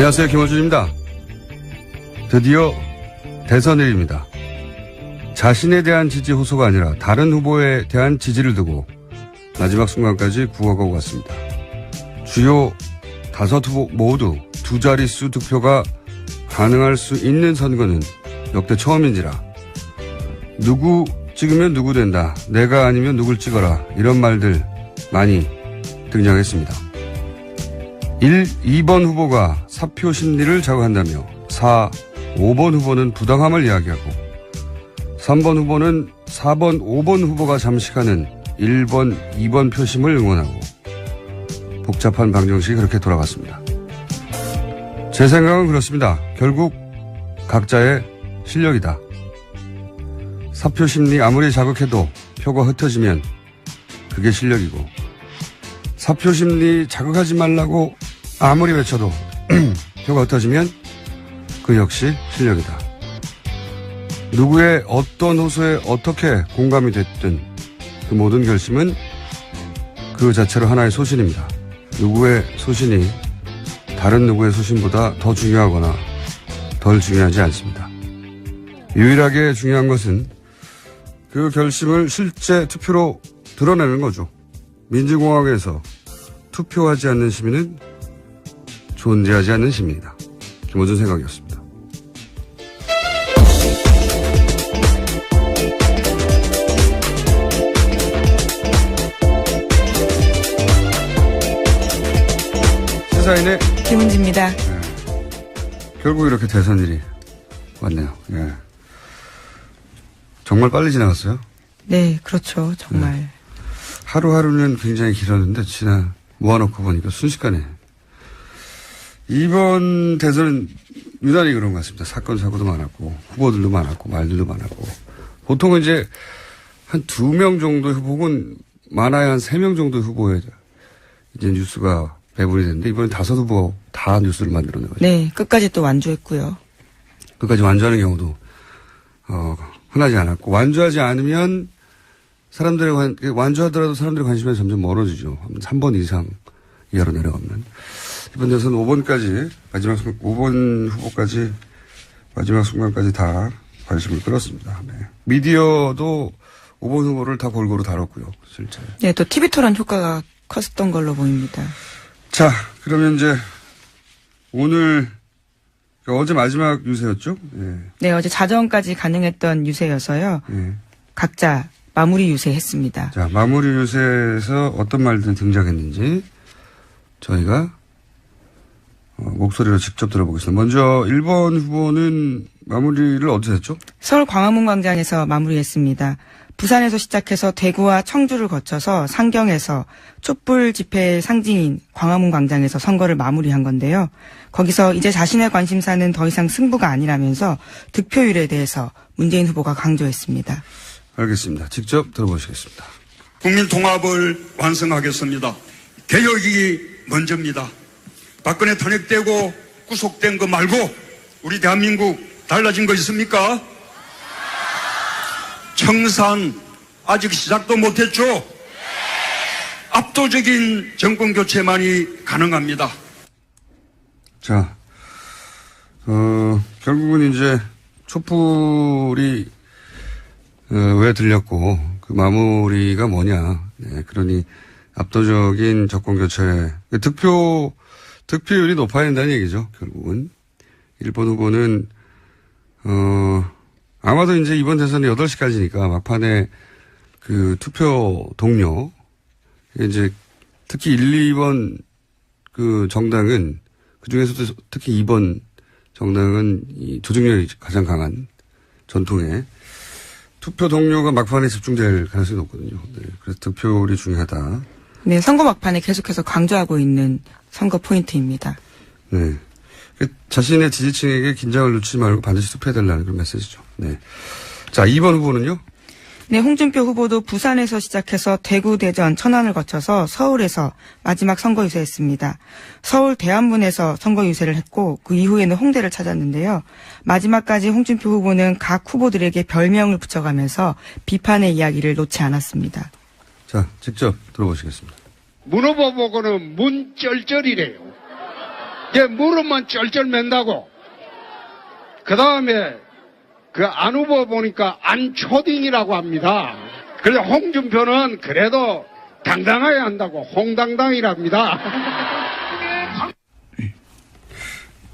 안녕하세요. 김어준입니다. 드디어 대선일입니다. 자신에 대한 지지 호소가 아니라 다른 후보에 대한 지지를 두고 마지막 순간까지 구호가 오갔습니다. 주요 5후보 모두 두 자릿수 득표가 가능할 수 있는 선거는 역대 처음인지라 누구 찍으면 누구 된다. 내가 아니면 누굴 찍어라. 이런 말들 많이 등장했습니다. 2번 후보가 사표 심리를 자극한다며 5번 후보는 부당함을 이야기하고 3번 후보는 4번, 5번 후보가 잠식하는 1번, 2번 표심을 응원하고 복잡한 방정식이 그렇게 돌아갔습니다. 제 생각은 그렇습니다. 결국 각자의 실력이다. 사표 심리 아무리 자극해도 표가 흩어지면 그게 실력이고 사표 심리 자극하지 말라고 아무리 외쳐도 표가 흩어지면 그 역시 실력이다. 누구의 어떤 호소에 어떻게 공감이 됐든 그 모든 결심은 그 자체로 하나의 소신입니다. 누구의 소신이 다른 누구의 소신보다 더 중요하거나 덜 중요하지 않습니다. 유일하게 중요한 것은 그 결심을 실제 투표로 드러내는 거죠. 민주공화국에서 투표하지 않는 시민은 존재하지 않는 시민이다. 김어준 생각이었습니다. 시사인의 김은지입니다. 네. 결국 이렇게 대선일이 왔네요. 예. 정말 빨리 지나갔어요? 네, 그렇죠. 정말. 네. 하루하루는 굉장히 길었는데 모아놓고 보니까 순식간에. 이번 대선은 유난히 그런 것 같습니다. 사건, 사고도 많았고, 후보들도 많았고, 말들도 많았고. 보통은 이제 한 2명 정도의 후보 혹은 많아야 한 3명 정도의 후보에 이제 뉴스가 배분이 됐는데 이번엔 5후보 다 뉴스를 만들어낸 거죠. 네, 끝까지 또 완주했고요. 끝까지 완주하는 경우도, 흔하지 않았고, 완주하지 않으면 완주하더라도 사람들의 관심이 점점 멀어지죠. 3번 이상 이하로 내려가면. 이번 대선 5번까지, 5번 후보까지, 마지막 순간까지 다 관심을 끌었습니다. 네. 미디어도 5번 후보를 다 골고루 다뤘고요, 실제. 네, 또 TV 토론 효과가 컸었던 걸로 보입니다. 자, 그러면 이제, 오늘, 어제 마지막 유세였죠? 네. 네, 어제 자정까지 가능했던 유세여서요. 네. 각자 마무리 유세했습니다. 자, 마무리 유세에서 어떤 말들이 등장했는지 저희가 목소리로 직접 들어보겠습니다. 먼저 1번 후보는 마무리를 어디서 했죠? 서울 광화문 광장에서 마무리했습니다. 부산에서 시작해서 대구와 청주를 거쳐서 상경에서 촛불 집회의 상징인 광화문 광장에서 선거를 마무리한 건데요. 거기서 이제 자신의 관심사는 더 이상 승부가 아니라면서 득표율에 대해서 문재인 후보가 강조했습니다. 알겠습니다. 직접 들어보시겠습니다. 국민 통합을 완성하겠습니다. 개혁이 먼저입니다. 박근혜 탄핵되고 구속된 거 말고 우리 대한민국 달라진 거 있습니까? 청산 아직 시작도 못했죠? 압도적인 정권 교체만이 가능합니다. 자, 결국은 이제 촛불이 왜 들렸고 그 마무리가 뭐냐. 네, 그러니 압도적인 정권 교체. 득표율이 높아야 된다는 얘기죠. 결국은. 1번 후보는 아마도 이제 이번 대선이 8시까지니까 막판에 그 투표 동료 이제 특히 1, 2번 그 정당은 그 중에서도 특히 2번 정당은 이 조직력이 가장 강한 전통의 투표 동료가 막판에 집중될 가능성이 높거든요. 네, 그래서 득표율이 중요하다. 네, 선거 막판에 계속해서 강조하고 있는 선거 포인트입니다. 네. 자신의 지지층에게 긴장을 놓치지 말고 반드시 투표해달라는 그런 메시지죠. 네. 자, 2번 후보는요? 네, 홍준표 후보도 부산에서 시작해서 대구, 대전, 천안을 거쳐서 서울에서 마지막 선거 유세했습니다. 서울 대안문에서 선거 유세를 했고 그 이후에는 홍대를 찾았는데요. 마지막까지 홍준표 후보는 각 후보들에게 별명을 붙여가면서 비판의 이야기를 놓지 않았습니다. 자, 직접 들어보시겠습니다. 문 후보 보고는 문쩔쩔이래요. 얘 무릎만 쩔쩔 맨다고. 그 다음에 그 안 후보 보니까 안초딩이라고 합니다. 그래서 홍준표는 그래도 당당해야 한다고 홍당당이랍니다.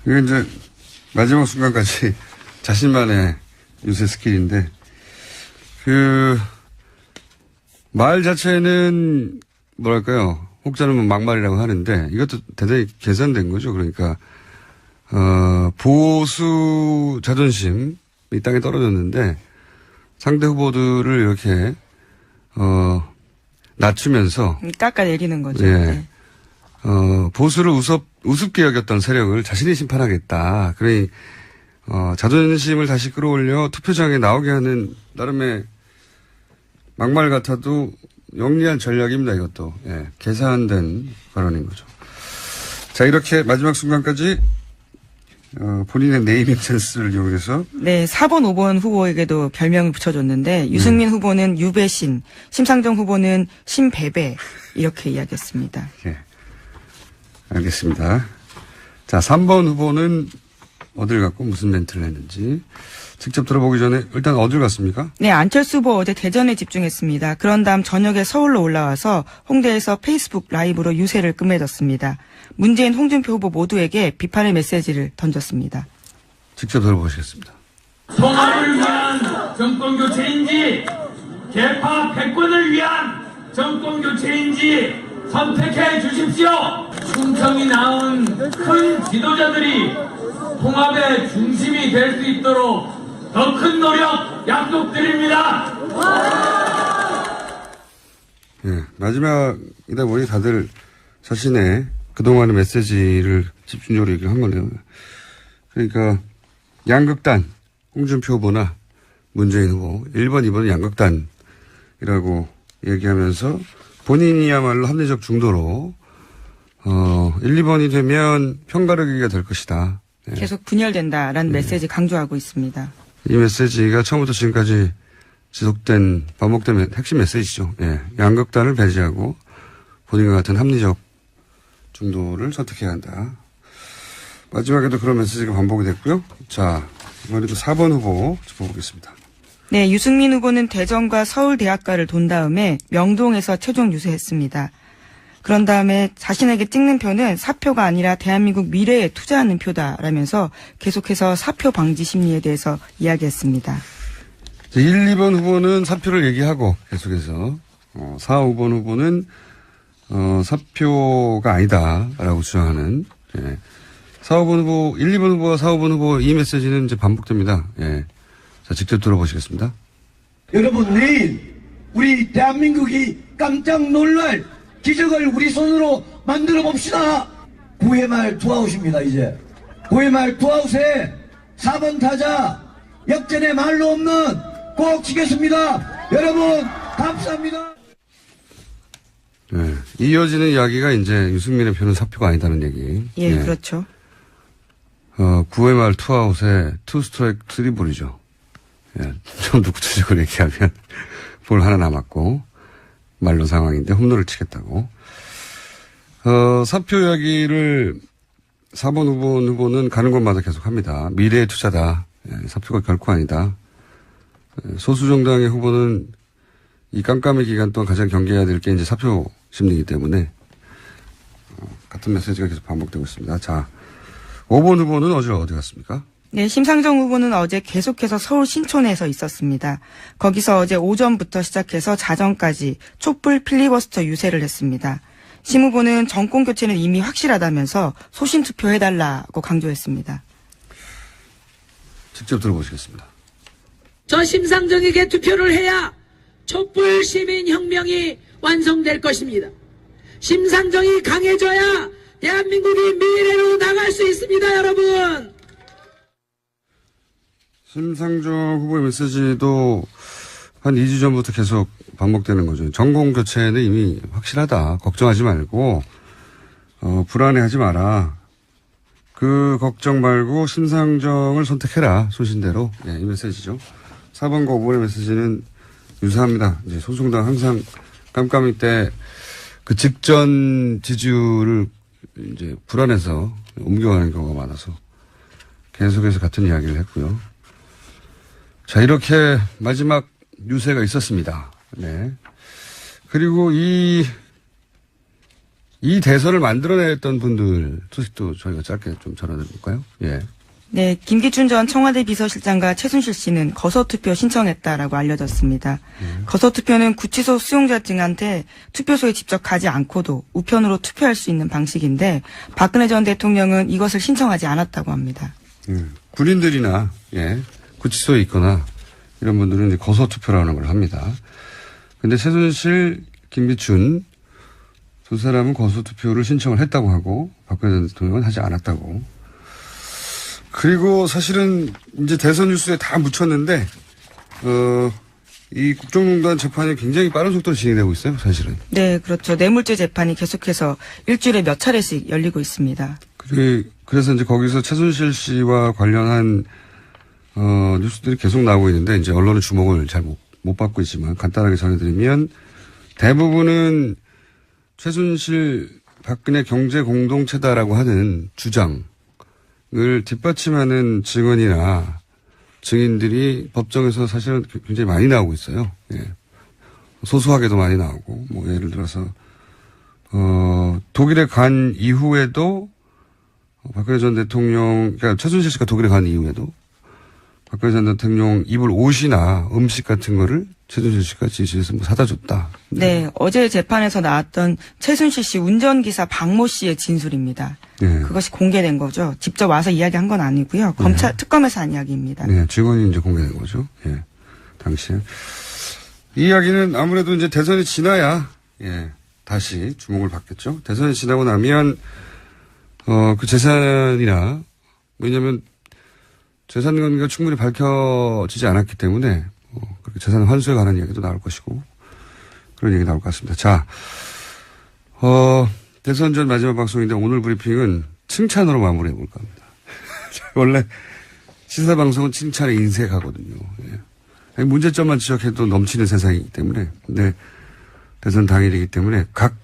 이게 이제 마지막 순간까지 자신만의 유세 스킬인데, 말 자체는 뭐랄까요. 혹자는 막말이라고 하는데 이것도 대단히 계산된 거죠. 그러니까, 보수 자존심이 땅에 떨어졌는데 상대 후보들을 이렇게, 낮추면서. 깎아내리는 거죠. 예. 네. 보수를 우습게 여겼던 세력을 자신이 심판하겠다. 그러니, 자존심을 다시 끌어올려 투표장에 나오게 하는 나름의 막말 같아도 영리한 전략입니다, 이것도. 예. 계산된 발언인 거죠. 자, 이렇게 마지막 순간까지, 본인의 네이밍 센스를 이용해서. 네, 4번, 5번 후보에게도 별명을 붙여줬는데, 유승민 후보는 유배신, 심상정 후보는 신배배, 이렇게 이야기했습니다. 예. 알겠습니다. 자, 3번 후보는 어딜 갔고 무슨 멘트를 했는지 직접 들어보기 전에 일단 어딜 갔습니까? 네, 안철수 후보 어제 대전에 집중했습니다. 그런 다음 저녁에 서울로 올라와서 홍대에서 페이스북 라이브로 유세를 끝맺었습니다. 문재인, 홍준표 후보 모두에게 비판의 메시지를 던졌습니다. 직접 들어보시겠습니다. 통합을 위한 정권교체인지 개파 패권을 위한 정권교체인지 선택해 주십시오. 충청이 낳은 큰 지도자들이 통합의 중심이 될 수 있도록 더 큰 노력 약속드립니다. 예, 마지막이다 보니 다들 자신의 그동안의 메시지를 집중적으로 얘기를 한 거네요. 그러니까 양극단, 홍준표 후보나 문재인 후보, 1번, 2번은 양극단이라고 얘기하면서 본인이야말로 합리적 중도로 1, 2번이 되면 편가르기가 될 것이다. 예. 계속 분열된다라는 메시지 강조하고 있습니다. 이 메시지가 처음부터 지금까지 지속된 반복된 핵심 메시지죠. 예. 양극단을 배제하고 본인과 같은 합리적 중도를 선택해야 한다. 마지막에도 그런 메시지가 반복이 됐고요. 자, 이번에도 4번 후보 짚어보겠습니다. 네, 유승민 후보는 대전과 서울대학가를 돈 다음에 명동에서 최종 유세했습니다. 그런 다음에 자신에게 찍는 표는 사표가 아니라 대한민국 미래에 투자하는 표다라면서 계속해서 사표 방지 심리에 대해서 이야기했습니다. 1, 2번 후보는 사표를 얘기하고 계속해서 4, 5번 후보는 사표가 아니다라고 주장하는. 예. 4, 5번 후보, 1, 2번 후보와 4, 5번 후보 이 메시지는 이제 반복됩니다. 예. 자, 직접 들어보시겠습니다. 여러분, 내일 우리 대한민국이 깜짝 놀랄 기적을 우리 손으로 만들어 봅시다. 9회 말 투아웃입니다, 이제. 9회 말 투아웃에 4번 타자 역전의 말로 없는 꼭 치겠습니다. 여러분, 감사합니다. 네. 이어지는 이야기가 이제 유승민의 표는 사표가 아니다는 얘기. 예, 네. 그렇죠. 9회 말 투아웃에 투 스트라이크 3볼이죠. 예. 좀 더 구체적으로 얘기하면 볼 하나 남았고 말로 상황인데 홈런을 치겠다고. 사표 이야기를 4번 후보는 가는 곳마다 계속 합니다. 미래의 투자다. 예. 사표가 결코 아니다. 소수 정당의 후보는 이 깜깜이 기간 동안 가장 경계해야 될 게 이제 사표 심리이기 때문에 같은 메시지가 계속 반복되고 있습니다. 자, 5번 후보는 어디 갔습니까? 네, 심상정 후보는 어제 계속해서 서울 신촌에서 있었습니다. 거기서 어제 오전부터 시작해서 자정까지 촛불 필리버스터 유세를 했습니다. 심 후보는 정권 교체는 이미 확실하다면서 소신 투표해달라고 강조했습니다. 직접 들어보시겠습니다. 저 심상정에게 투표를 해야 촛불 시민혁명이 완성될 것입니다. 심상정이 강해져야 대한민국이 미래로 나갈 수 있습니다, 여러분. 심상정 후보의 메시지도 한 2주 전부터 계속 반복되는 거죠. 정권 교체는 이미 확실하다. 걱정하지 말고 불안해하지 마라. 그 걱정 말고 심상정을 선택해라. 소신대로. 예, 이 메시지죠. 4번과 5번의 메시지는 유사합니다. 이제 소수정당 항상 깜깜이 때 그 직전 지지율을 이제 불안해서 옮겨가는 경우가 많아서 계속해서 같은 이야기를 했고요. 자, 이렇게 마지막 유세가 있었습니다. 네. 그리고 이 대선을 만들어냈던 분들 소식도 저희가 짧게 좀 전해드릴까요? 예. 네, 김기춘 전 청와대 비서실장과 최순실 씨는 거소투표 신청했다라고 알려졌습니다. 거소투표는 구치소 수용자층한테 투표소에 직접 가지 않고도 우편으로 투표할 수 있는 방식인데 박근혜 전 대통령은 이것을 신청하지 않았다고 합니다. 군인들이나 구치소에 있거나 이런 분들은 이제 거소투표라는 걸 합니다. 근데 최순실, 김기춘 두 사람은 거소투표를 신청을 했다고 하고 박근혜 전 대통령은 하지 않았다고. 그리고 사실은 이제 대선 뉴스에 다 묻혔는데 이 국정농단 재판이 굉장히 빠른 속도로 진행되고 있어요, 사실은. 네, 그렇죠. 뇌물죄 재판이 계속해서 일주일에 몇 차례씩 열리고 있습니다. 그래서 이제 거기서 최순실 씨와 관련한 뉴스들이 계속 나오고 있는데 이제 언론은 주목을 잘 못 받고 있지만 간단하게 전해드리면 대부분은 최순실 박근혜 경제 공동체다라고 하는 주장을 뒷받침하는 증언이나 증인들이 법정에서 사실은 굉장히 많이 나오고 있어요. 예. 소소하게도 많이 나오고, 뭐, 예를 들어서, 독일에 간 이후에도, 박근혜 전 대통령, 그러니까 최순실 씨가 독일에 간 이후에도, 박근혜 전 대통령 입을 옷이나 음식 같은 거를 최순실 씨가 지시해서 뭐 사다 줬다. 네, 어제 재판에서 나왔던 최순실 씨 운전기사 박모 씨의 진술입니다. 네. 그것이 공개된 거죠. 직접 와서 이야기한 건 아니고요. 검찰 특검에서 한 이야기입니다. 네, 증언이 이제 공개된 거죠. 예, 당시에. 이 이야기는 아무래도 이제 대선이 지나야, 다시 주목을 받겠죠. 대선이 지나고 나면, 그 재산이나, 왜냐면, 재산 관계가 충분히 밝혀지지 않았기 때문에, 그렇게 재산 환수에 관한 이야기도 나올 것이고, 그런 얘기 나올 것 같습니다. 자, 대선 전 마지막 방송인데 오늘 브리핑은 칭찬으로 마무리해 볼까 합니다. 원래 시사방송은 칭찬에 인색하거든요. 예. 문제점만 지적해도 넘치는 세상이기 때문에, 근데 대선 당일이기 때문에 각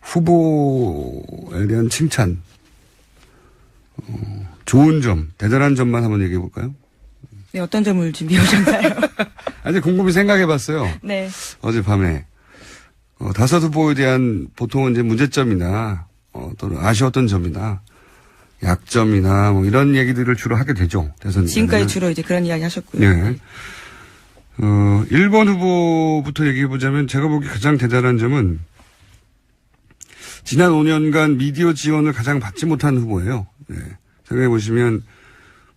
후보에 대한 칭찬, 좋은 점, 대단한 점만 한번 얘기해 볼까요? 네, 어떤 점을 준비해 오셨나요? 아니, 곰곰이 생각해 봤어요. 네. 어젯밤에. 다섯 후보에 대한 보통은 이제 문제점이나, 또는 아쉬웠던 점이나, 약점이나, 뭐 이런 얘기들을 주로 하게 되죠. 대선. 지금까지 주로 이제 그런 이야기 하셨고요. 네. 1번 후보부터 얘기해 보자면 제가 보기 가장 대단한 점은 지난 5년간 미디어 지원을 가장 받지 못한 후보예요. 네. 생각해 보시면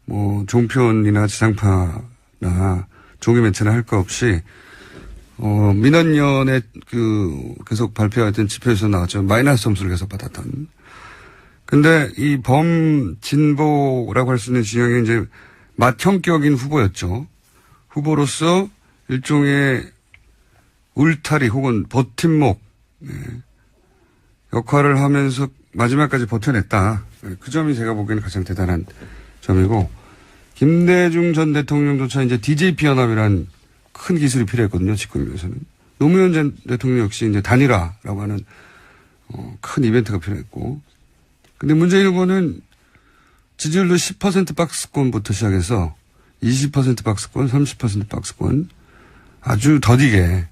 뭐 종편이나 지상파나 종이 매체나 할 거 없이 민원연에 계속 발표했던 지표에서 나왔죠. 마이너스 점수를 계속 받았던. 근데 이 범진보라고 할 수 있는 진영이 이제 맏형격인 후보였죠. 후보로서 일종의 울타리 혹은 버팀목 역할을 하면서 마지막까지 버텨냈다. 그 점이 제가 보기에는 가장 대단한 점이고, 김대중 전 대통령조차 이제 DJP 연합이란 큰 기술이 필요했거든요, 집권위에서는. 노무현 전 대통령 역시 이제 단일화라고 하는 큰 이벤트가 필요했고, 근데 문재인 후보는 지지율도 10% 박스권부터 시작해서 20% 박스권, 30% 박스권 아주 더디게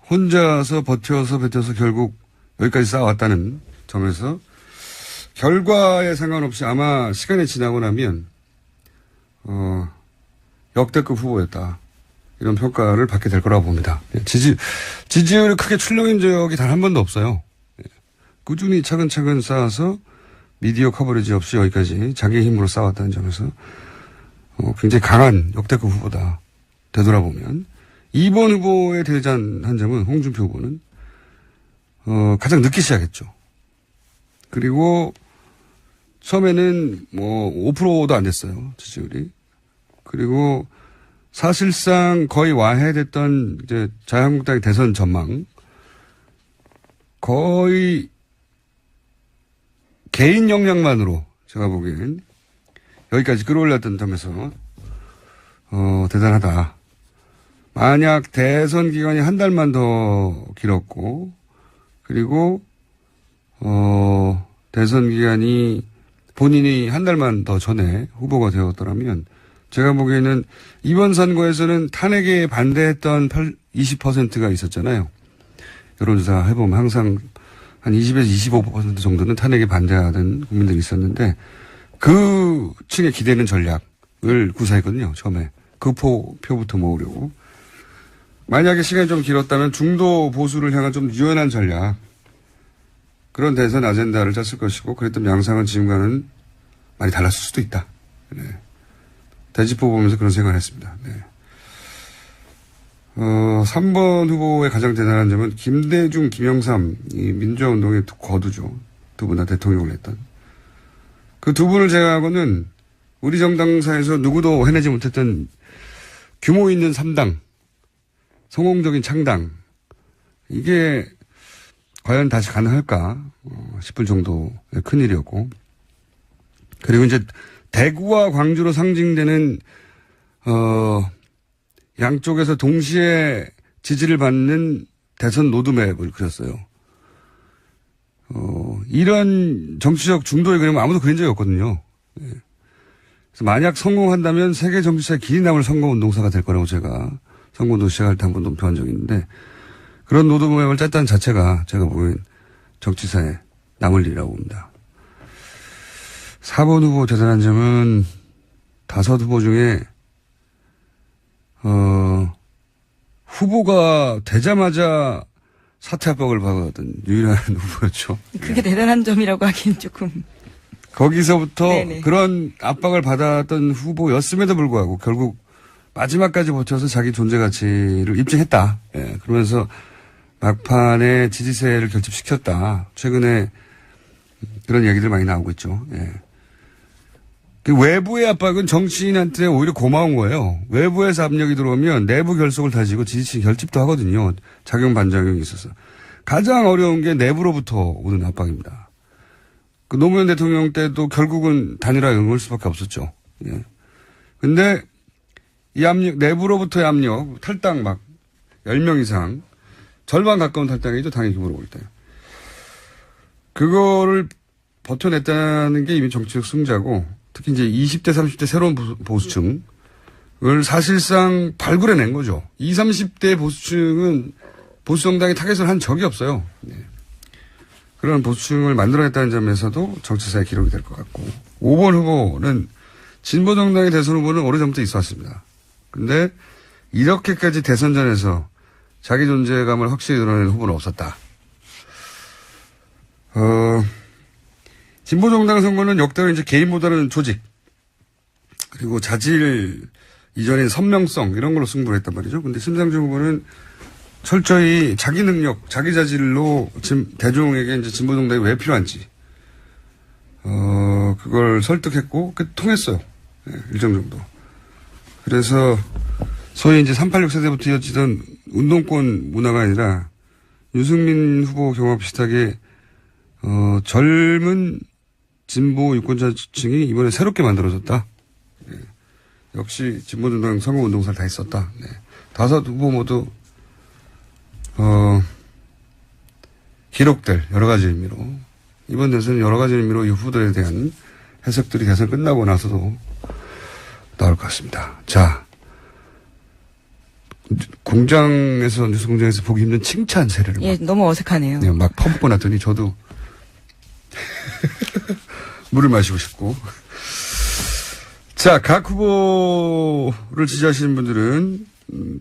혼자서 버텨서 결국 여기까지 쌓아왔다는 점에서 결과에 상관없이 아마 시간이 지나고 나면 역대급 후보였다. 이런 평가를 받게 될 거라고 봅니다. 지지율이 크게 출렁인 적이 단 한 번도 없어요. 꾸준히 차근차근 쌓아서 미디어 커버리지 없이 여기까지 자기 힘으로 쌓아왔다는 점에서 굉장히 강한 역대급 후보다. 되돌아보면. 2번 후보에 대단한 점은 홍준표 후보는 가장 늦게 시작했죠. 그리고 처음에는 뭐 5%도 안 됐어요. 지지율이. 그리고 사실상 거의 와해됐던 이제 자유한국당의 대선 전망 거의 개인 역량만으로 제가 보기엔 여기까지 끌어올렸던 점에서 대단하다. 만약 대선 기간이 한 달만 더 길었고 그리고 대선 기간이 본인이 한 달만 더 전에 후보가 되었더라면 제가 보기에는 이번 선거에서는 탄핵에 반대했던 20%가 있었잖아요. 여론조사 해보면 항상 한 20에서 25% 정도는 탄핵에 반대하던 국민들이 있었는데 그 층에 기대는 전략을 구사했거든요. 처음에. 그 표부터 모으려고. 만약에 시간이 좀 길었다면 중도 보수를 향한 좀 유연한 전략, 그런 대선 아젠다를 짰을 것이고, 그랬던 양상은 지금과는 많이 달랐을 수도 있다. 네. 대지포 보면서 그런 생각을 했습니다. 네. 3번 후보의 가장 대단한 점은 김대중, 김영삼, 이 민주화운동의 거두죠. 두 분 다 대통령을 했던. 그 두 분을 제외하고는 우리 정당사에서 누구도 해내지 못했던 규모 있는 3당, 성공적인 창당, 이게 과연 다시 가능할까 싶을 정도의 큰일이었고, 그리고 이제 대구와 광주로 상징되는 양쪽에서 동시에 지지를 받는 대선 로드맵을 그렸어요. 이런 정치적 중도의 그림은 아무도 그린 적이 없거든요. 예. 그래서 만약 성공한다면 세계 정치사에 길이 남을 선거운동사가 될 거라고 제가 선거운동 시작할 때 한번 논표한 적이 있는데, 그런 로드맵을 짰다는 자체가 제가 보기엔 정치사에 남을 일이라고 봅니다. 4번 후보 대단한 점은 5 후보 중에 후보가 되자마자 사퇴 압박을 받았던 유일한 후보였죠. 그게 대단한 점이라고 하기엔 조금. 거기서부터 네네. 그런 압박을 받았던 후보였음에도 불구하고 결국 마지막까지 버텨서 자기 존재 가치를 입증했다. 예, 그러면서 막판에 지지세를 결집시켰다. 최근에 그런 얘기들 많이 나오고 있죠. 예. 그 외부의 압박은 정치인한테 오히려 고마운 거예요. 외부에서 압력이 들어오면 내부 결속을 다지고 지지층 결집도 하거든요. 작용 반작용이 있어서. 가장 어려운 게 내부로부터 오는 압박입니다. 그 노무현 대통령 때도 결국은 단일화 응할 수밖에 없었죠. 예. 근데 이 압력, 내부로부터의 압력, 탈당 막 10명 이상, 절반 가까운 탈당이죠. 당의 규모로 볼 때. 그거를 버텨냈다는 게 이미 정치적 승자고, 특히 이제 20대, 30대 새로운 보수층을 사실상 발굴해낸 거죠. 20, 30대 보수층은 보수정당이 타겟을 한 적이 없어요. 네. 그런 보수층을 만들어냈다는 점에서도 정치사의 기록이 될 것 같고, 5번 후보는 진보정당의 대선 후보는 오래전부터 있어 왔습니다. 근데 이렇게까지 대선전에서 자기 존재감을 확실히 드러내는 후보는 없었다. 진보정당 선거는 역대로 이제 개인보다는 조직, 그리고 자질 이전인 선명성, 이런 걸로 승부를 했단 말이죠. 근데 심상정 후보는 철저히 자기 능력, 자기 자질로 지금 대중에게 이제 진보정당이 왜 필요한지, 그걸 설득했고, 통했어요. 네, 일정 정도. 그래서 소위 이제 386 세대부터 이어지던 운동권 문화가 아니라 유승민 후보 경우와 비슷하게, 젊은 진보 유권자층이 이번에 새롭게 만들어졌다. 네. 역시 진보정당 선거운동사를 다 했었다. 네. 5 후보 모두 기록될 여러 가지 의미로, 이번 대선은 여러 가지 의미로 이 후보들에 대한 해석들이 대선 끝나고 나서도 나올 것 같습니다. 자, 공장에서, 뉴스 공장에서 보기 힘든 칭찬 세례를. 예, 너무 어색하네요. 네, 막 퍼붓고 났더니 저도 물을 마시고 싶고. 자, 각 후보를 지지하시는 분들은,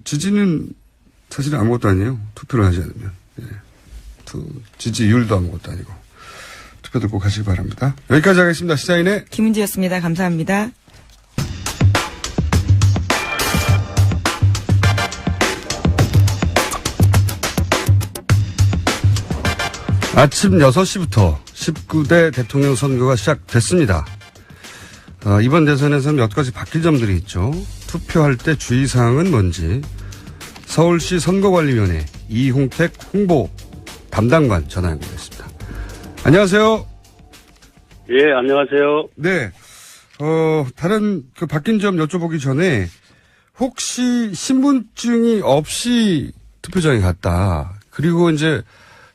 지지는 사실은 아무것도 아니에요. 투표를 하지 않으면. 예. 지지율도 아무것도 아니고. 투표도 꼭 하시기 바랍니다. 여기까지 하겠습니다. 시사인의 김은지였습니다. 감사합니다. 아침 6시부터 19대 대통령 선거가 시작됐습니다. 이번 대선에서는 몇 가지 바뀔 점들이 있죠. 투표할 때 주의사항은 뭔지 서울시 선거관리위원회 이홍택 홍보 담당관 전화 연결했습니다. 안녕하세요. 예, 안녕하세요. 네. 다른 바뀐 점 여쭤보기 전에 혹시 신분증이 없이 투표장에 갔다. 그리고 이제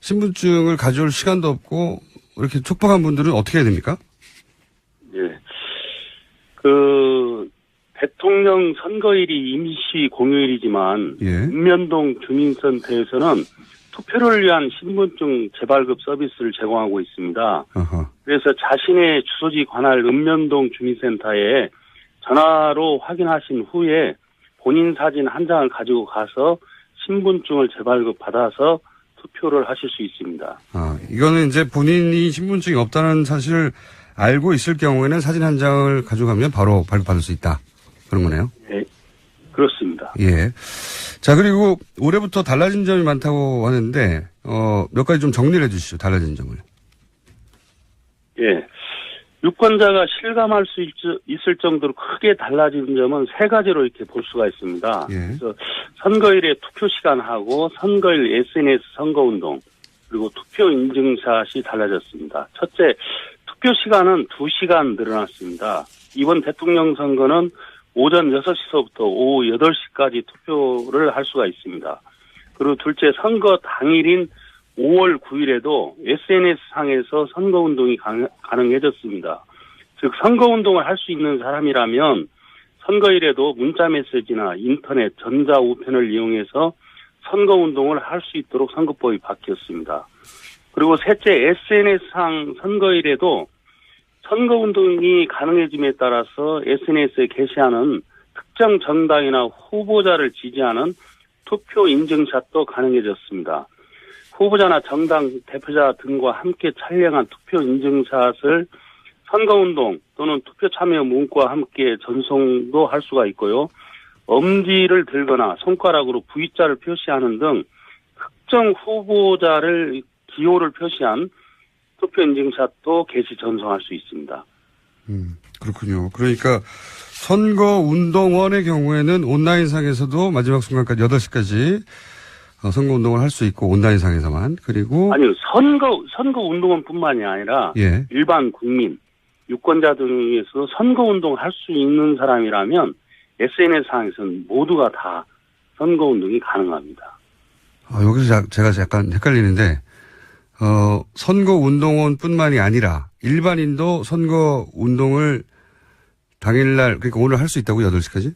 신분증을 가져올 시간도 없고 이렇게 촉박한 분들은 어떻게 해야 됩니까? 예. 대통령 선거일이 임시 공휴일이지만, 예. 읍면동 주민센터에서는 투표를 위한 신분증 재발급 서비스를 제공하고 있습니다. 아하. 그래서 자신의 주소지 관할 읍면동 주민센터에 전화로 확인하신 후에 본인 사진 한 장을 가지고 가서 신분증을 재발급 받아서 투표를 하실 수 있습니다. 이거는 이제 본인이 신분증이 없다는 사실을 알고 있을 경우에는 사진 한 장을 가져가면 바로 발급받을 수 있다. 그런 거네요. 네, 그렇습니다. 예. 자, 그리고 올해부터 달라진 점이 많다고 하는데, 몇 가지 좀 정리를 해 주시죠. 달라진 점을. 예. 유권자가 실감할 수 있을 정도로 크게 달라진 점은 세 가지로 이렇게 볼 수가 있습니다. 예. 그래서 선거일에 투표 시간하고 선거일 SNS 선거운동, 그리고 투표 인증샷이 달라졌습니다. 첫째, 투표 시간은 2시간 늘어났습니다. 이번 대통령 선거는 오전 6시서부터 오후 8시까지 투표를 할 수가 있습니다. 그리고 둘째, 선거 당일인 5월 9일에도 SNS상에서 선거운동이 가능해졌습니다. 즉 선거운동을 할 수 있는 사람이라면 선거일에도 문자메시지나 인터넷, 전자우편을 이용해서 선거운동을 할 수 있도록 선거법이 바뀌었습니다. 그리고 셋째, SNS상 선거일에도 선거운동이 가능해짐에 따라서 SNS에 게시하는 특정 정당이나 후보자를 지지하는 투표 인증샷도 가능해졌습니다. 후보자나 정당 대표자 등과 함께 촬영한 투표 인증샷을 선거운동 또는 투표 참여 문구와 함께 전송도 할 수가 있고요. 엄지를 들거나 손가락으로 V자를 표시하는 등 특정 후보자를 기호를 표시한 투표 인증샷도 게시 전송할 수 있습니다. 그렇군요. 그러니까 선거운동원의 경우에는 온라인상에서도 마지막 순간까지 8시까지 선거운동을 할 수 있고 온라인상에서만. 그리고 아니요. 선거운동원뿐만이 아니라 예. 일반 국민, 유권자 등에서 선거운동을 할 수 있는 사람이라면 SNS상에서는 모두가 다 선거운동이 가능합니다. 여기서 제가 약간 헷갈리는데 선거운동원뿐만이 아니라 일반인도 선거운동을 당일날, 그러니까 오늘 할 수 있다고요? 8시까지?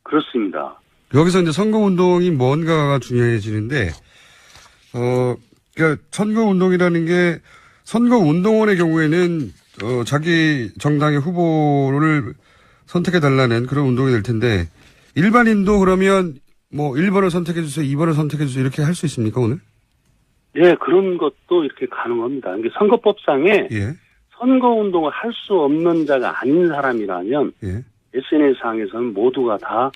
그렇습니다. 여기서 이제 선거운동이 뭔가가 중요해지는데, 그러니까 선거운동이라는 게 선거운동원의 경우에는, 자기 정당의 후보를 선택해달라는 그런 운동이 될 텐데, 일반인도 그러면 뭐 1번을 선택해주세요, 2번을 선택해주세요, 이렇게 할 수 있습니까, 오늘? 예, 그런 것도 이렇게 가능합니다. 이게 선거법상에 예. 선거운동을 할 수 없는 자가 아닌 사람이라면 예. SNS상에서는 모두가 다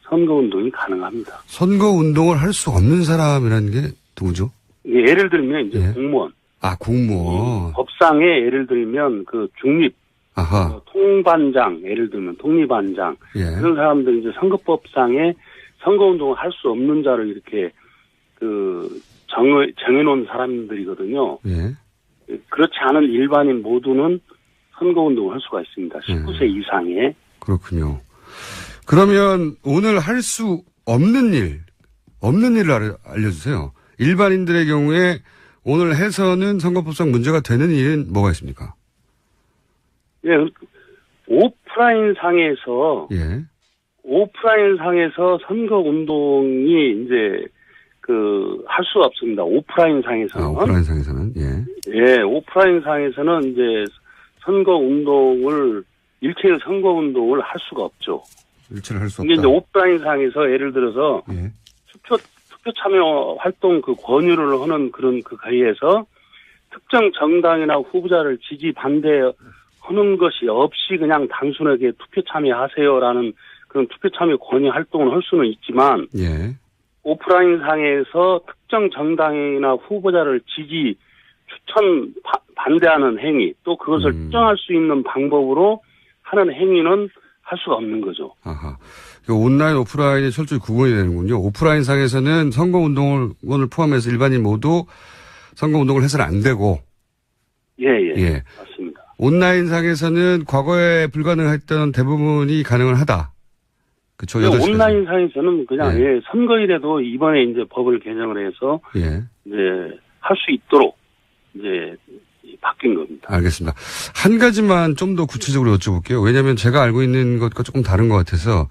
선거운동이 가능합니다. 선거운동을 할 수 없는 사람이라는 게 누구죠? 이게 예를 들면 이제 예. 공무원. 공무원. 법상에 예를 들면 그 중립, 아하. 통반장, 예를 들면 독립반장. 예. 그런 사람들이 이제 선거법상에 선거운동을 할 수 없는 자를 이렇게 정해놓은 사람들이거든요. 예. 그렇지 않은 일반인 모두는 선거운동을 할 수가 있습니다. 19세 이상에. 그렇군요. 그러면 오늘 할 수 없는 일을 알려주세요. 일반인들의 경우에 오늘 해서는 선거법상 문제가 되는 일은 뭐가 있습니까? 예, 오프라인 상에서 선거운동이 이제 할 수가 없습니다. 오프라인 상에서는. 오프라인 상에서는, 예. 예, 오프라인 상에서는 이제 일체의 선거운동을 할 수가 없죠. 일체를 할 수 없다. 이게 이제 오프라인 상에서 예를 들어서 예. 투표 참여 활동 권유를 하는 그런 회의에서 특정 정당이나 후보자를 지지 반대하는 것이 없이 그냥 단순하게 투표 참여하세요라는 그런 투표 참여 권유 활동을 할 수는 있지만 예. 오프라인 상에서 특정 정당이나 후보자를 지지, 추천, 반대하는 행위, 또 그것을 특정할 수 있는 방법으로 하는 행위는 할 수가 없는 거죠. 아하. 온라인, 오프라인이 철저히 구분이 되는군요. 오프라인 상에서는 선거운동을 포함해서 일반인 모두 선거운동을 해서는 안 되고. 예. 맞습니다. 온라인 상에서는 과거에 불가능했던 대부분이 가능을 하다. 그쵸. 온라인 상에서는 그냥 선거일에도 이번에 이제 법을 개정을 해서 이제 할 수 있도록 이제 바뀐 겁니다. 알겠습니다. 한 가지만 좀 더 구체적으로 여쭤볼게요. 왜냐하면 제가 알고 있는 것과 조금 다른 것 같아서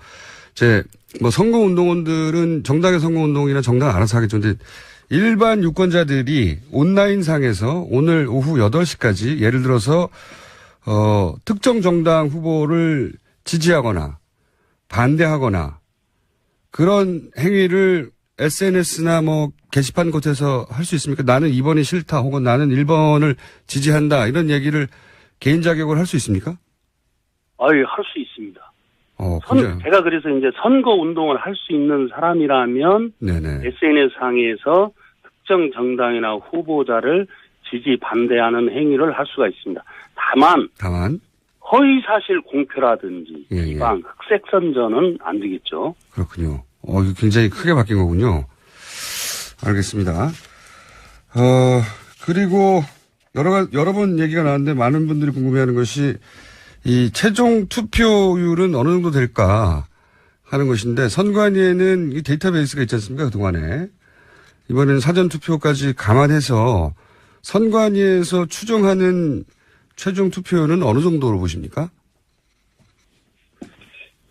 뭐 선거운동원들은 정당의 선거운동이나 정당 알아서 하겠죠. 근데 일반 유권자들이 온라인상에서 오늘 오후 8시까지 예를 들어서 특정 정당 후보를 지지하거나 반대하거나 그런 행위를 SNS나 뭐 게시판 곳에서 할 수 있습니까? 나는 2번이 싫다 혹은 나는 1번을 지지한다 이런 얘기를 개인 자격으로 할 수 있습니까? 할 수 있습니다. 그죠. 제가 그래서 이제 선거 운동을 할 수 있는 사람이라면 네네. SNS 상에서 특정 정당이나 후보자를 지지 반대하는 행위를 할 수가 있습니다. 다만 허위사실 공표라든지 예. 비방, 흑색 선전은 안 되겠죠. 그렇군요. 이거 굉장히 크게 바뀐 거군요. 알겠습니다. 그리고 여러 번 얘기가 나왔는데 많은 분들이 궁금해하는 것이 이 최종 투표율은 어느 정도 될까 하는 것인데 선관위에는 이 데이터베이스가 있지 않습니까? 그동안에. 이번에는 사전투표까지 감안해서 선관위에서 추정하는 최종 투표율은 어느 정도로 보십니까?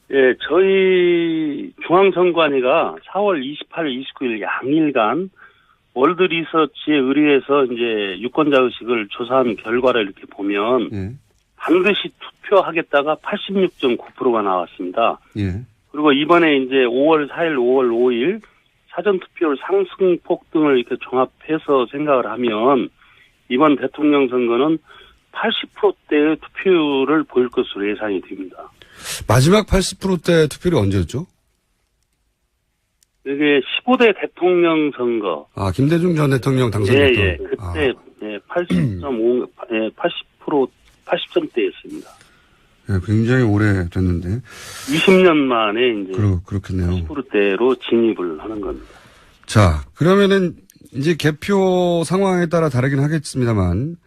예, 저희 중앙선관위가 4월 28일, 29일 양일간 월드 리서치에 의뢰해서 이제 유권자의식을 조사한 결과를 이렇게 보면 반드시 투표하겠다가 86.9%가 나왔습니다. 예. 그리고 이번에 이제 5월 4일, 5월 5일 사전투표율 상승폭 등을 이렇게 종합해서 생각을 하면 이번 대통령 선거는 80%대의 투표율을 보일 것으로 예상이 됩니다. 마지막 80%대 투표율이 언제였죠? 이게 15대 대통령 선거. 김대중 전 대통령 당선됐던. 예. 그때 80.5, 80점대였습니다. 예, 굉장히 오래 됐는데. 20년 만에 이제 그렇겠네요. 80%대로 진입을 하는 겁니다. 자, 그러면은 이제 개표 상황에 따라 다르긴 하겠습니다만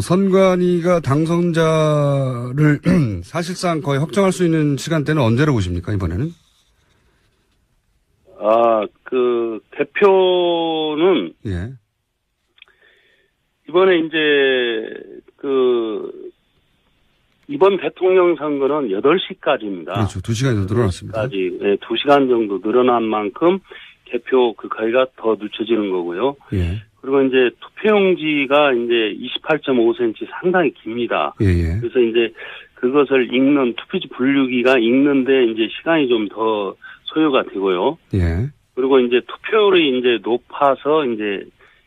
선관위가 당선자를 사실상 거의 확정할 수 있는 시간대는 언제로 보십니까, 이번에는? 개표는. 예. 이번에 이제, 이번 대통령 선거는 8시까지입니다. 그렇죠. 2시간이 더 늘어났습니다. 2시간 정도 늘어난 만큼 개표 거리가 더 늦춰지는 거고요. 예. 그리고 이제 투표용지가 이제 28.5cm 상당히 깁니다. 예. 그래서 이제 그것을 읽는 투표지 분류기가 읽는데 이제 시간이 좀 더 소요가 되고요. 예. 그리고 이제 투표율이 이제 높아서 이제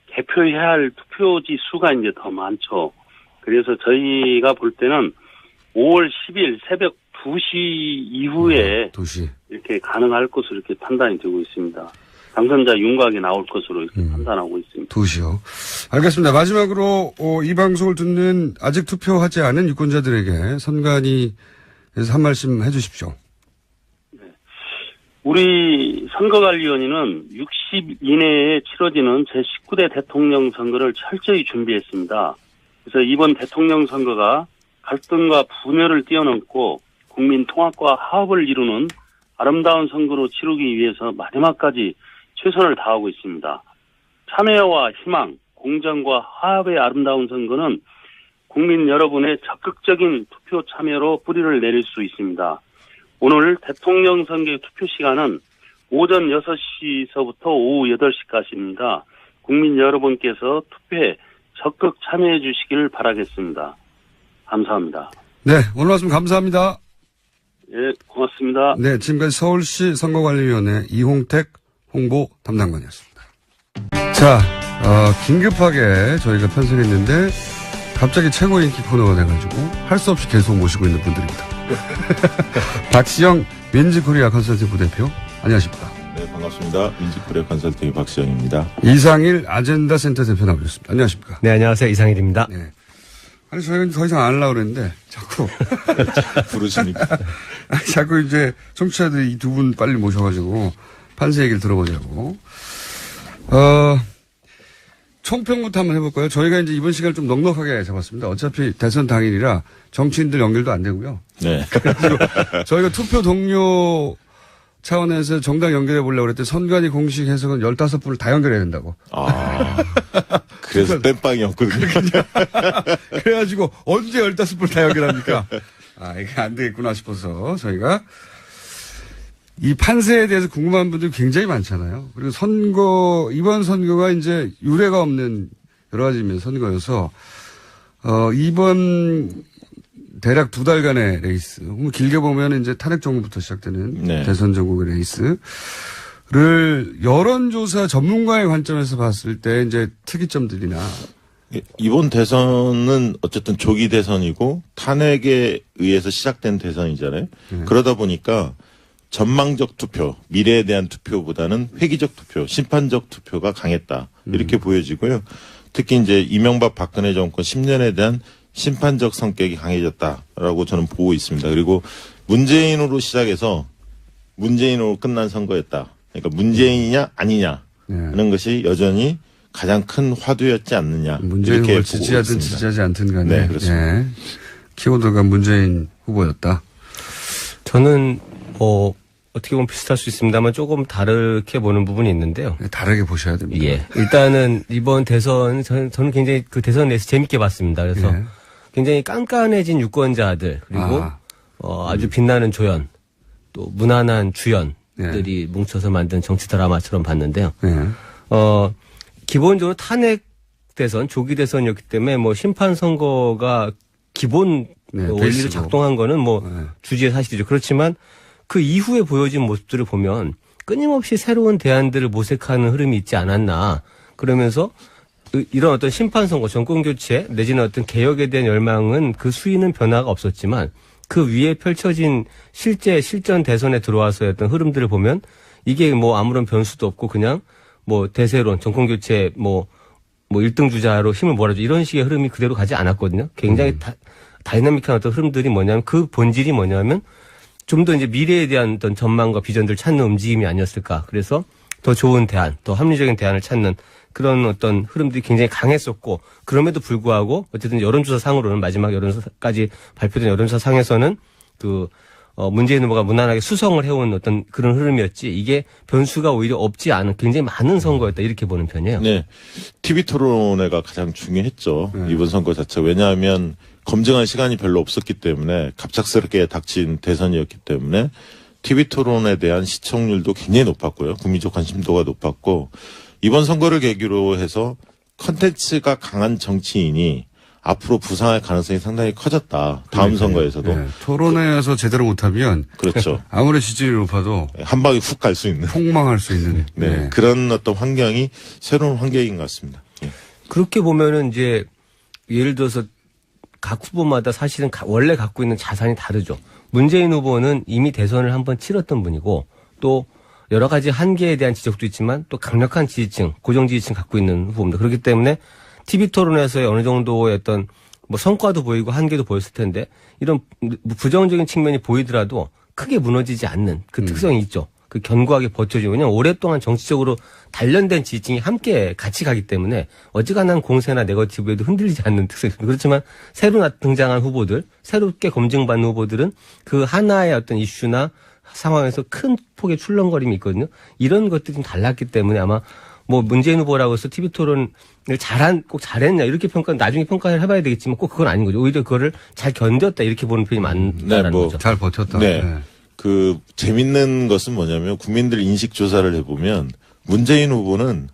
개표해야 할 투표지 수가 이제 더 많죠. 그래서 저희가 볼 때는 5월 10일 새벽 2시 이후에 2시. 이렇게 가능할 것으로 이렇게 판단이 되고 있습니다. 당선자 윤곽이 나올 것으로 이렇게 판단하고 있습니다. 2시요. 알겠습니다. 마지막으로 이 방송을 듣는 아직 투표하지 않은 유권자들에게 선관위에서 한 말씀 해주십시오. 네. 우리 선거관리위원회는 60 이내에 치러지는 제19대 대통령 선거를 철저히 준비했습니다. 그래서 이번 대통령 선거가 갈등과 분열을 뛰어넘고 국민 통합과 화합을 이루는 아름다운 선거로 치르기 위해서 마지막까지 최선을 다하고 있습니다. 참여와 희망, 공정과 화합의 아름다운 선거는 국민 여러분의 적극적인 투표 참여로 뿌리를 내릴 수 있습니다. 오늘 대통령 선거의 투표 시간은 오전 6시서부터 오후 8시까지입니다. 국민 여러분께서 투표에 적극 참여해 주시기를 바라겠습니다. 감사합니다. 네, 오늘 말씀 감사합니다. 예, 고맙습니다. 네, 지금까지 서울시 선거관리위원회 이홍택 홍보 담당관이었습니다. 자, 긴급하게 저희가 편성했는데 갑자기 최고 인기 코너가 돼가지고 할 수 없이 계속 모시고 있는 분들입니다. 박시영 민지코리아 컨설팅 부대표, 안녕하십니까? 네, 반갑습니다. 민지코리아 컨설팅 박시영입니다. 이상일 아젠다 센터 대표 나오셨습니다. 안녕하십니까? 네, 안녕하세요. 이상일입니다. 네. 아니, 저희는 더 이상 안 하려고 그랬는데, 자꾸. 부르십니까? 자꾸 이제, 청취자들이 이 두 분 빨리 모셔가지고, 판세 얘기를 들어보자고. 총평부터 한번 해볼까요? 저희가 이제 이번 시간을 좀 넉넉하게 잡았습니다. 어차피 대선 당일이라 정치인들 연결도 안 되고요. 네. 저희가 투표 동료 차원에서 정당 연결해 보려고 그랬더니 선관위 공식 해석은 15분을 다 연결해야 된다고. 그래서 땜빵이었거든요. 그래가지고 언제 15분을 다 연결합니까? 이게 안 되겠구나 싶어서 저희가 이 판세에 대해서 궁금한 분들이 굉장히 많잖아요. 그리고 이번 선거가 이제 유례가 없는 여러 가지 면에서 선거여서, 이번 대략 2달간의 레이스, 길게 보면 이제 탄핵 정부부터 시작되는 네. 대선 전국의 레이스를 여론조사 전문가의 관점에서 봤을 때 이제 특이점들이나 이번 대선은 어쨌든 조기 대선이고 탄핵에 의해서 시작된 대선이잖아요. 그러다 보니까 전망적 투표, 미래에 대한 투표보다는 회기적 투표, 심판적 투표가 강했다. 이렇게 보여지고요. 특히 이제 이명박 박근혜 정권 10년에 대한 심판적 성격이 강해졌다라고 저는 보고 있습니다. 그리고 문재인으로 시작해서 문재인으로 끝난 선거였다. 그러니까 문재인이냐 아니냐 하는 것이 여전히 가장 큰 화두였지 않느냐. 문재인 이렇게 후보를 보고 지지하든 있습니다. 지지하지 않든 간에. 네, 그렇습니다. 예. 키워드가 문재인 후보였다. 저는 어떻게 보면 비슷할 수 있습니다만 조금 다르게 보는 부분이 있는데요. 다르게 보셔야 됩니다. 예. 일단은 이번 대선 저는 굉장히 그 대선 내에서 재밌게 봤습니다. 그래서 예. 굉장히 깐깐해진 유권자들 그리고 아주 빛나는 조연 또 무난한 주연들이 뭉쳐서 만든 정치 드라마처럼 봤는데요. 예. 기본적으로 탄핵 대선 조기 대선이었기 때문에 뭐 심판 선거가 기본 원리로 베이스고. 작동한 거는 뭐 주지의 사실이죠. 그렇지만 그 이후에 보여진 모습들을 보면 끊임없이 새로운 대안들을 모색하는 흐름이 있지 않았나. 그러면서 이런 어떤 심판 선거, 정권 교체 내지는 어떤 개혁에 대한 열망은 그 수위는 변화가 없었지만 그 위에 펼쳐진 실전 대선에 들어와서의 어떤 흐름들을 보면 이게 뭐 아무런 변수도 없고 그냥 뭐 대세론, 정권 교체 뭐 1등 주자로 힘을 몰아줘 이런 식의 흐름이 그대로 가지 않았거든요. 굉장히 다이나믹한 어떤 흐름들이 뭐냐면 그 본질이 뭐냐면 좀 더 이제 미래에 대한 어떤 전망과 비전들을 찾는 움직임이 아니었을까. 그래서 더 좋은 대안, 더 합리적인 대안을 찾는 그런 어떤 흐름들이 굉장히 강했었고 그럼에도 불구하고 어쨌든 여론조사 상으로는 마지막 여론조사까지 발표된 여론조사 상에서는 문재인 후보가 무난하게 수성을 해온 어떤 그런 흐름이었지 이게 변수가 오히려 없지 않은 굉장히 많은 선거였다 이렇게 보는 편이에요. 네. TV 토론회가 가장 중요했죠. 이번 선거 자체. 왜냐하면 검증할 시간이 별로 없었기 때문에 갑작스럽게 닥친 대선이었기 때문에 TV 토론에 대한 시청률도 굉장히 높았고요. 국민적 관심도가 높았고 이번 선거를 계기로 해서 컨텐츠가 강한 정치인이 앞으로 부상할 가능성이 상당히 커졌다. 다음 선거에서도. 네. 토론회에서 제대로 못하면 그렇죠. 아무리 지지율이 높아도 한 방에 훅 갈 수 있는. 폭망할 수 있는. 네. 그런 어떤 환경이 새로운 환경인 것 같습니다. 예. 그렇게 보면은 이제 예를 들어서 각 후보마다 사실은 원래 갖고 있는 자산이 다르죠. 문재인 후보는 이미 대선을 한번 치렀던 분이고 또 여러 가지 한계에 대한 지적도 있지만 또 강력한 지지층, 고정 지지층 갖고 있는 후보입니다. 그렇기 때문에 TV 토론에서의 어느 정도의 어떤 뭐 성과도 보이고 한계도 보였을 텐데 이런 부정적인 측면이 보이더라도 크게 무너지지 않는 그 특성이 있죠. 그 견고하게 버텨주고 왜냐하면 오랫동안 정치적으로 단련된 지지층이 함께 같이 가기 때문에 어지간한 공세나 네거티브에도 흔들리지 않는 특성이 있습니다. 그렇지만 새로 등장한 후보들, 새롭게 검증받는 후보들은 그 하나의 어떤 이슈나 상황에서 큰 폭의 출렁거림이 있거든요. 이런 것들이 좀 달랐기 때문에 아마 뭐 문재인 후보라고 해서 TV 토론을 꼭 잘했냐 이렇게 나중에 평가를 해봐야 되겠지만 꼭 그건 아닌 거죠. 오히려 그거를 잘 견뎠다 이렇게 보는 편이 많다는 거죠. 잘 버텼다. 네. 그 재밌는 것은 뭐냐면 국민들 인식 조사를 해보면 문재인 후보는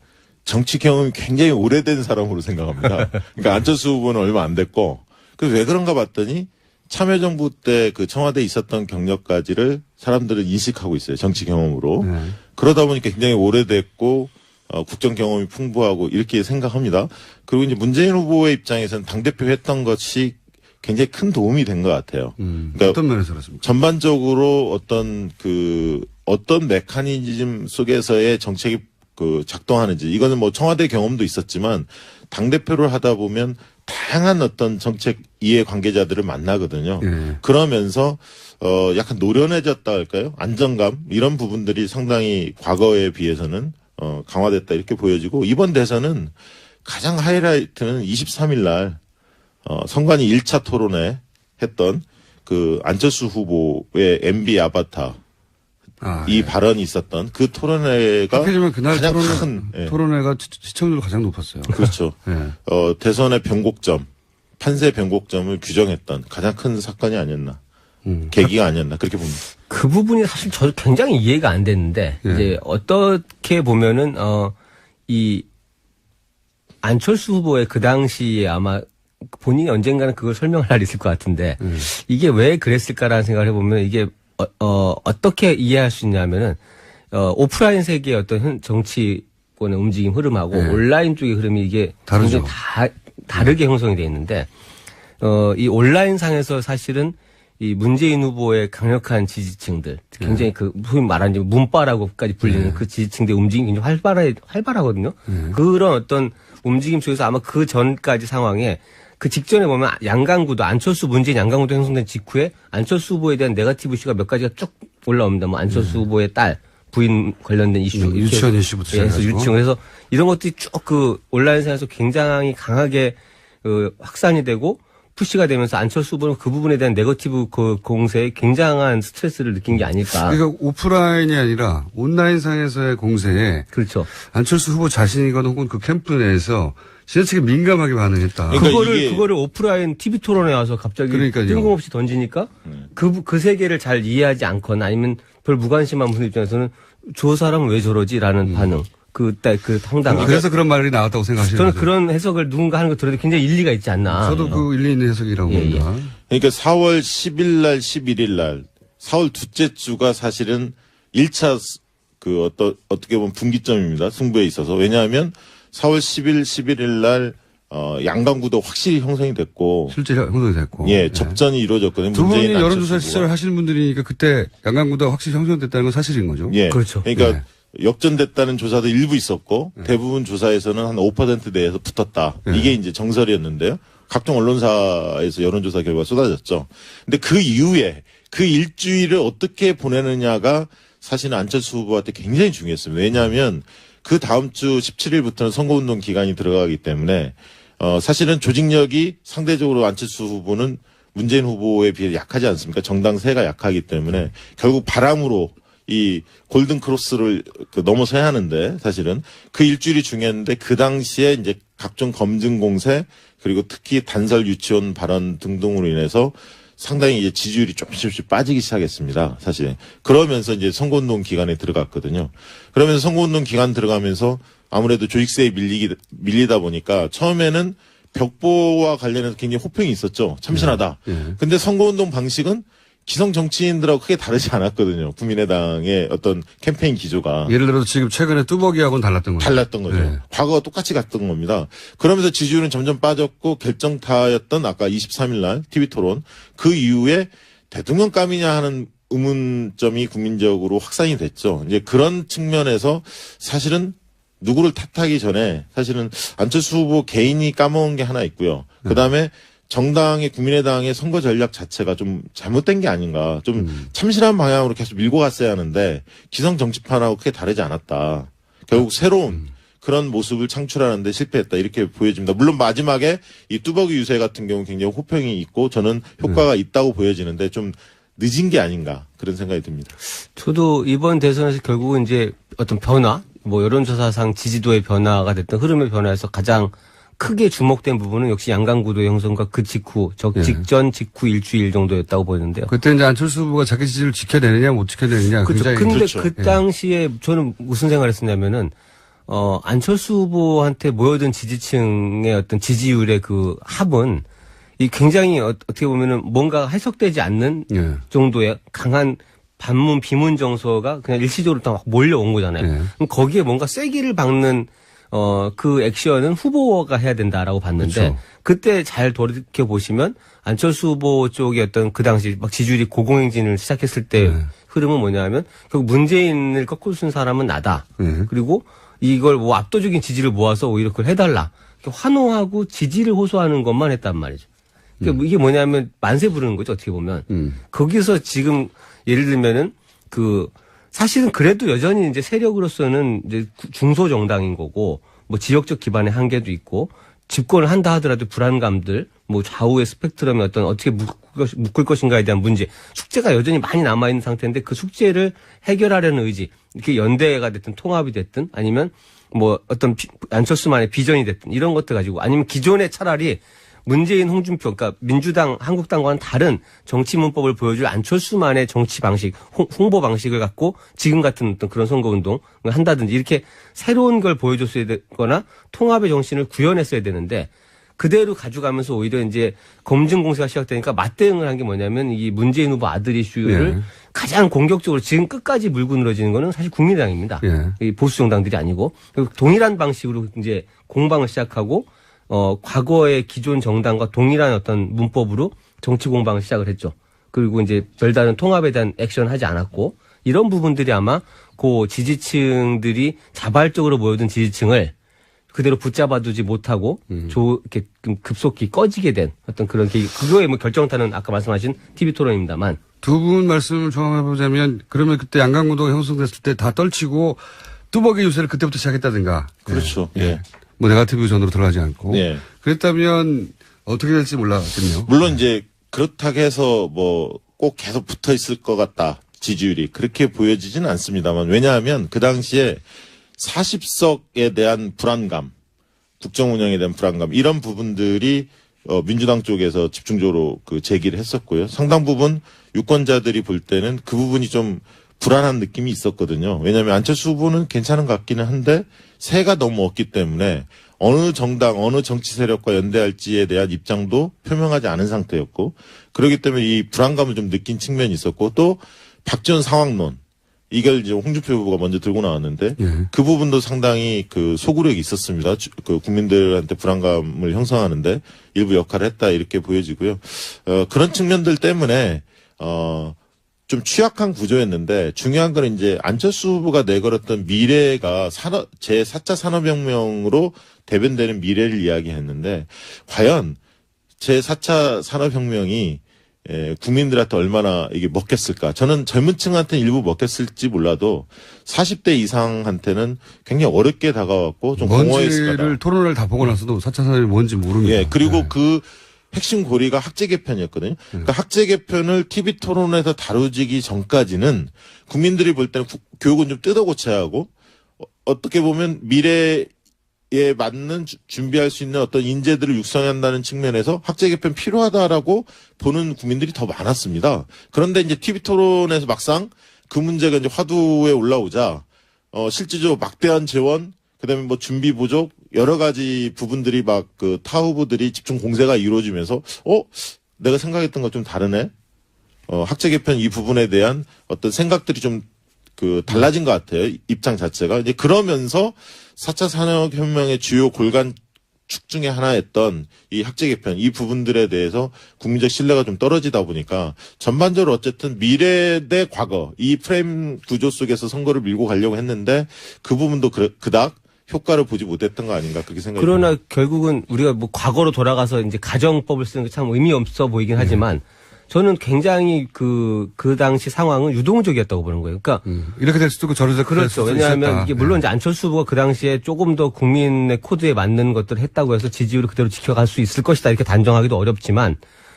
정치 경험이 굉장히 오래된 사람으로 생각합니다. 그러니까 안철수 후보는 얼마 안 됐고 그래서 왜 그런가 봤더니 참여정부 때 그 청와대에 있었던 경력까지를 사람들은 인식하고 있어요. 정치 경험으로. 그러다 보니까 굉장히 오래됐고 국정 경험이 풍부하고 이렇게 생각합니다. 그리고 이제 문재인 후보의 입장에서는 당대표 했던 것이 굉장히 큰 도움이 된 것 같아요. 그러니까 어떤 면에서 그렇습니까? 전반적으로 어떤 메커니즘 속에서의 정책이 작동하는지 이거는 뭐 청와대 경험도 있었지만 당대표를 하다 보면 다양한 어떤 정책 이해 관계자들을 만나거든요. 그러면서 약간 노련해졌다 할까요? 안정감 이런 부분들이 상당히 과거에 비해서는 강화됐다 이렇게 보여지고 이번 대선은 가장 하이라이트는 23일 날 선관위 1차 토론회 했던 그 안철수 후보의 MB 아바타 이 발언이 있었던 그 토론회가 하필이면 그날 가장 큰 토론회가 시청률도 가장 높았어요. 그렇죠. 대선의 변곡점, 판세 변곡점을 규정했던 가장 큰 사건이 아니었나. 계기가 아니었나 그렇게 봅니다. 그 부분이 사실 저도 굉장히 이해가 안 됐는데 이제 어떻게 보면은 이 안철수 후보의 그 당시에 아마 본인이 언젠가는 그걸 설명할 날이 있을 것 같은데 이게 왜 그랬을까라는 생각을 해보면 이게 어떻게 이해할 수 있냐면은 오프라인 세계의 어떤 정치권의 움직임 흐름하고 온라인 쪽의 흐름이 이게 다르죠. 굉장히 다르게 형성이 돼 있는데 이 온라인 상에서 사실은 이 문재인 후보의 강력한 지지층들, 굉장히 그, 소위 말하는 문바라고까지 불리는 그 지지층들의 움직임이 굉장히 활발하거든요. 그런 어떤 움직임 속에서 아마 그 전까지 상황에 그 직전에 보면 양강구도, 안철수, 문재인 양강구도 형성된 직후에 안철수 후보에 대한 네거티브 이슈가 몇 가지가 쭉 올라옵니다. 뭐 안철수 후보의 딸, 부인 관련된 이슈. 유치원 이슈부터 시작해가지고. 유치원. 그래서 이런 것들이 쭉 그 온라인상에서 굉장히 강하게 확산이 되고 푸시가 되면서 안철수 후보는 그 부분에 대한 네거티브 그 공세에 굉장한 스트레스를 느낀 게 아닐까. 그러니까 오프라인이 아니라 온라인상에서의 공세에 그렇죠. 안철수 후보 자신이거나 혹은 그 캠프 내에서 지나치게 민감하게 반응했다. 그러니까 그거를 오프라인 TV 토론에 와서 갑자기 그러니까요. 뜬금없이 던지니까 그 세계를 잘 이해하지 않거나 아니면 별 무관심한 분들 입장에서는 저 사람은 왜 저러지라는 반응. 그 황당함. 그래서 그런 말이 나왔다고 생각하시는 저는 거죠? 그런 해석을 누군가 하는 거 들어도 굉장히 일리가 있지 않나. 저도 그 일리 있는 해석이라고 봅니다. 그러니까 4월 10일 날, 11일 날, 4월 둘째 주가 사실은 1차 어떻게 보면 분기점입니다. 승부에 있어서. 왜냐하면 4월 10일, 11일 날, 양강구도 확실히 형성이 됐고. 실제 형성이 됐고. 예, 접전이 이루어졌거든요. 두 분이 문재인, 여론조사 안철수 시절을 하시는 분들이니까 그때 양강구도가 확실히 형성됐다는 건 사실인 거죠. 예. 그렇죠. 그러니까 역전됐다는 조사도 일부 있었고 대부분 조사에서는 한 5% 내에서 붙었다. 이게 이제 정설이었는데요. 각종 언론사에서 여론조사 결과가 쏟아졌죠. 근데 그 이후에 그 일주일을 어떻게 보내느냐가 사실은 안철수 후보한테 굉장히 중요했습니다. 왜냐하면 그 다음 주 17일부터는 선거운동 기간이 들어가기 때문에 사실은 조직력이 상대적으로 안철수 후보는 문재인 후보에 비해 약하지 않습니까? 정당 세가 약하기 때문에 결국 바람으로 이 골든 크로스를 넘어서야 하는데 사실은 그 일주일이 중요했는데 그 당시에 이제 각종 검증 공세 그리고 특히 단설 유치원 발언 등등으로 인해서 상당히 이제 지지율이 조금씩 빠지기 시작했습니다. 사실 그러면서 이제 선거운동 기간에 들어갔거든요. 그러면서 선거운동 기간 들어가면서 아무래도 조직세에 밀리다 보니까 처음에는 벽보와 관련해서 굉장히 호평이 있었죠. 참신하다. 근데 선거운동 방식은 기성 정치인들하고 크게 다르지 않았거든요. 국민의당의 어떤 캠페인 기조가. 예를 들어서 지금 최근에 뚜벅이하고는 달랐던 거죠. 달랐던 거죠. 네. 과거와 똑같이 갔던 겁니다. 그러면서 지지율은 점점 빠졌고 결정타였던 아까 23일 날 TV 토론 그 이후에 대통령감이냐 하는 의문점이 국민적으로 확산이 됐죠. 이제 그런 측면에서 사실은 누구를 탓하기 전에 사실은 안철수 후보 개인이 까먹은 게 하나 있고요. 그다음에 정당의 국민의당의 선거 전략 자체가 좀 잘못된 게 아닌가. 좀 참신한 방향으로 계속 밀고 갔어야 하는데 기성 정치판하고 크게 다르지 않았다. 결국 새로운 그런 모습을 창출하는데 실패했다. 이렇게 보여집니다. 물론 마지막에 이 뚜벅이 유세 같은 경우 굉장히 호평이 있고 저는 효과가 있다고 보여지는데 좀 늦은 게 아닌가 그런 생각이 듭니다. 저도 이번 대선에서 결국은 이제 어떤 변화, 뭐 여론조사상 지지도의 변화가 됐던 흐름의 변화에서 가장 크게 주목된 부분은 역시 양강구도 형성과 그 직후, 직전 직후 일주일 정도였다고 보이는데요. 그때 이제 안철수 후보가 자기 지지를 지켜내느냐 못 지켜내느냐. 그렇죠. 근데 그렇죠. 그 당시에 저는 무슨 생각을 했었냐면은 안철수 후보한테 모여든 지지층의 어떤 지지율의 그 합은 이 굉장히 어떻게 보면은 뭔가 해석되지 않는 정도의 강한 반문 비문 정서가 그냥 일시적으로 다 막 몰려온 거잖아요. 그럼 거기에 뭔가 쐐기를 박는 그 액션은 후보가 해야 된다라고 봤는데 그렇죠. 그때 잘 돌이켜 보시면 안철수 후보 쪽의 어떤 그 당시 막 지지율이 고공행진을 시작했을 때 흐름은 뭐냐면 결국 문재인을 거꾸로 쓴 사람은 나다. 그리고 이걸 뭐 압도적인 지지를 모아서 오히려 그걸 해달라. 환호하고 지지를 호소하는 것만 했단 말이죠. 그러니까 이게 뭐냐면 만세 부르는 거죠 어떻게 보면. 거기서 지금 예를 들면은 사실은 그래도 여전히 이제 세력으로서는 이제 중소 정당인 거고 뭐 지역적 기반의 한계도 있고 집권을 한다 하더라도 불안감들, 뭐 좌우의 스펙트럼이 어떻게 묶을 것인가에 대한 문제, 숙제가 여전히 많이 남아있는 상태인데 그 숙제를 해결하려는 의지, 이렇게 연대가 됐든 통합이 됐든 아니면 뭐 어떤 안철수만의 비전이 됐든 이런 것들 가지고 아니면 기존에 차라리 문재인, 홍준표, 그러니까 민주당, 한국당과는 다른 정치 문법을 보여줄 안철수만의 정치 방식, 홍보 방식을 갖고 지금 같은 어떤 그런 선거운동을 한다든지 이렇게 새로운 걸 보여줬어야 되거나 통합의 정신을 구현했어야 되는데 그대로 가져가면서 오히려 이제 검증 공세가 시작되니까 맞대응을 한 게 뭐냐면 이 문재인 후보 아들 이슈를 예. 가장 공격적으로 지금 끝까지 물고 늘어지는 거는 사실 국민의당입니다. 예. 이 보수 정당들이 아니고 동일한 방식으로 이제 공방을 시작하고 과거의 기존 정당과 동일한 어떤 문법으로 정치 공방을 시작을 했죠. 그리고 이제 별다른 통합에 대한 액션을 하지 않았고 이런 부분들이 아마 그 지지층들이 자발적으로 모여든 지지층을 그대로 붙잡아두지 못하고 이렇게 급속히 꺼지게 된 어떤 그런 그거에 뭐 결정타는 아까 말씀하신 TV 토론입니다만 두 분 말씀을 종합해보자면 그러면 그때 양강구도가 형성됐을 때 다 떨치고 뚜벅이 유세를 그때부터 시작했다든가. 그렇죠. 예. 예. 뭐 네거티브 전으로 들어가지 않고. 예. 그랬다면 어떻게 될지 몰랐겠네요. 물론 이제 그렇다고 해서 뭐 꼭 계속 붙어 있을 것 같다. 지지율이. 그렇게 보여지지는 않습니다만. 왜냐하면 그 당시에 40석에 대한 불안감, 국정 운영에 대한 불안감, 이런 부분들이 민주당 쪽에서 집중적으로 그 제기를 했었고요. 상당 부분 유권자들이 볼 때는 그 부분이 좀 불안한 느낌이 있었거든요. 왜냐하면 안철수 후보는 괜찮은 것 같기는 한데 새가 너무 없기 때문에 어느 정당, 어느 정치 세력과 연대할지에 대한 입장도 표명하지 않은 상태였고 그렇기 때문에 이 불안감을 좀 느낀 측면이 있었고 또 박지원 상황론 이걸 이제 홍준표 후보가 먼저 들고 나왔는데 그 부분도 상당히 그 소구력이 있었습니다. 그 국민들한테 불안감을 형성하는데 일부 역할을 했다 이렇게 보여지고요. 그런 측면들 때문에 좀 취약한 구조였는데 중요한 건 이제 안철수 후보가 내걸었던 미래가 제4차 산업혁명으로 대변되는 미래를 이야기했는데 과연 제4차 산업혁명이 국민들한테 얼마나 이게 먹혔을까. 저는 젊은 층한테는 일부 먹혔을지 몰라도 40대 이상한테는 굉장히 어렵게 다가왔고 좀 공허했을 거다. 뭔지를 토론을 다 보고 나서도 4차 산업이 뭔지 모릅니다. 예, 그리고 그 핵심 고리가 학제 개편이었거든요. 그러니까 학제 개편을 TV 토론에서 다루기 전까지는 국민들이 볼 때는 교육은 좀 뜯어 고쳐야 하고 어떻게 보면 미래에 맞는 준비할 수 있는 어떤 인재들을 육성해야 한다는 측면에서 학제 개편 필요하다라고 보는 국민들이 더 많았습니다. 그런데 이제 TV 토론에서 막상 그 문제가 이제 화두에 올라오자 실질적으로 막대한 재원 그다음에 뭐 준비 부족 여러 가지 부분들이 막 그 타 후보들이 집중 공세가 이루어지면서 내가 생각했던 거 좀 다르네. 학제 개편 이 부분에 대한 어떤 생각들이 좀 그 달라진 것 같아요. 입장 자체가. 이제 그러면서 4차 산업혁명의 주요 골간축 중에 하나였던 이 학제 개편 이 부분들에 대해서 국민적 신뢰가 좀 떨어지다 보니까 전반적으로 어쨌든 미래 대 과거 이 프레임 구조 속에서 선거를 밀고 가려고 했는데 그 부분도 그닥 효과를 보지 못했던 거 아닌가 그렇게 생각이 그러나 듭니다. 결국은 우리가 뭐 과거로 돌아가서 이제 가정법을 쓰는 게 참 의미 없어 보이긴 하지만 저는 굉장히 그 당시 상황은 유동적이었다고 보는 거예요. 그러니까 이렇게 될 수도 있고 저렇게 될 그렇죠. 수도 왜냐하면 있었다. 이게 물론 이제 안철수 후보가 그 당시에 조금 더 국민의 코드에 맞는 것들을 했다고 해서 지지율을 그대로 지켜갈 수 있을 것이다 이렇게 단정하기도 어렵지만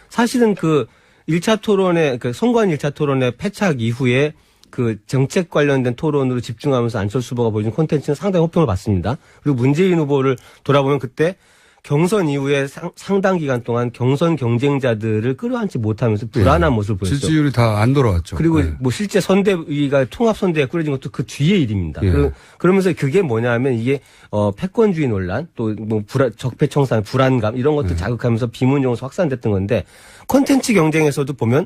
사실은 그 1차 토론의 그 선거안 1차 토론의 패착 이후에 그 정책 관련된 토론으로 집중하면서 안철수 후보가 보여준 콘텐츠는 상당히 호평을 받습니다. 그리고 문재인 후보를 돌아보면 그때 경선 이후에 상당 기간 동안 경선 경쟁자들을 끌어안지 못하면서 불안한 모습을 보였죠. 지지율이 다 안 돌아왔죠. 그리고 뭐 실제 선대위가 통합선대가 꾸려진 것도 그 뒤의 일입니다. 그러면서 그게 뭐냐면 이게 패권주의 논란 또 뭐 적폐청산 불안감 이런 것도 자극하면서 비문용으로 확산됐던 건데 콘텐츠 경쟁에서도 보면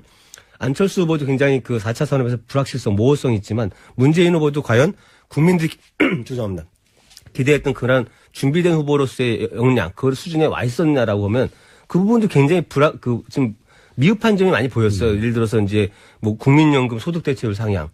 안철수 후보도 굉장히 그 4차 산업에서 불확실성, 모호성이 있지만 문재인 후보도 과연 국민들이 죄송합니다. 기대했던 그런 준비된 후보로서의 역량, 그 수준에 와 있었냐라고 하면 그 부분도 굉장히 좀 미흡한 점이 많이 보였어요. 예를 들어서 이제 뭐 국민연금 소득대체율 상향,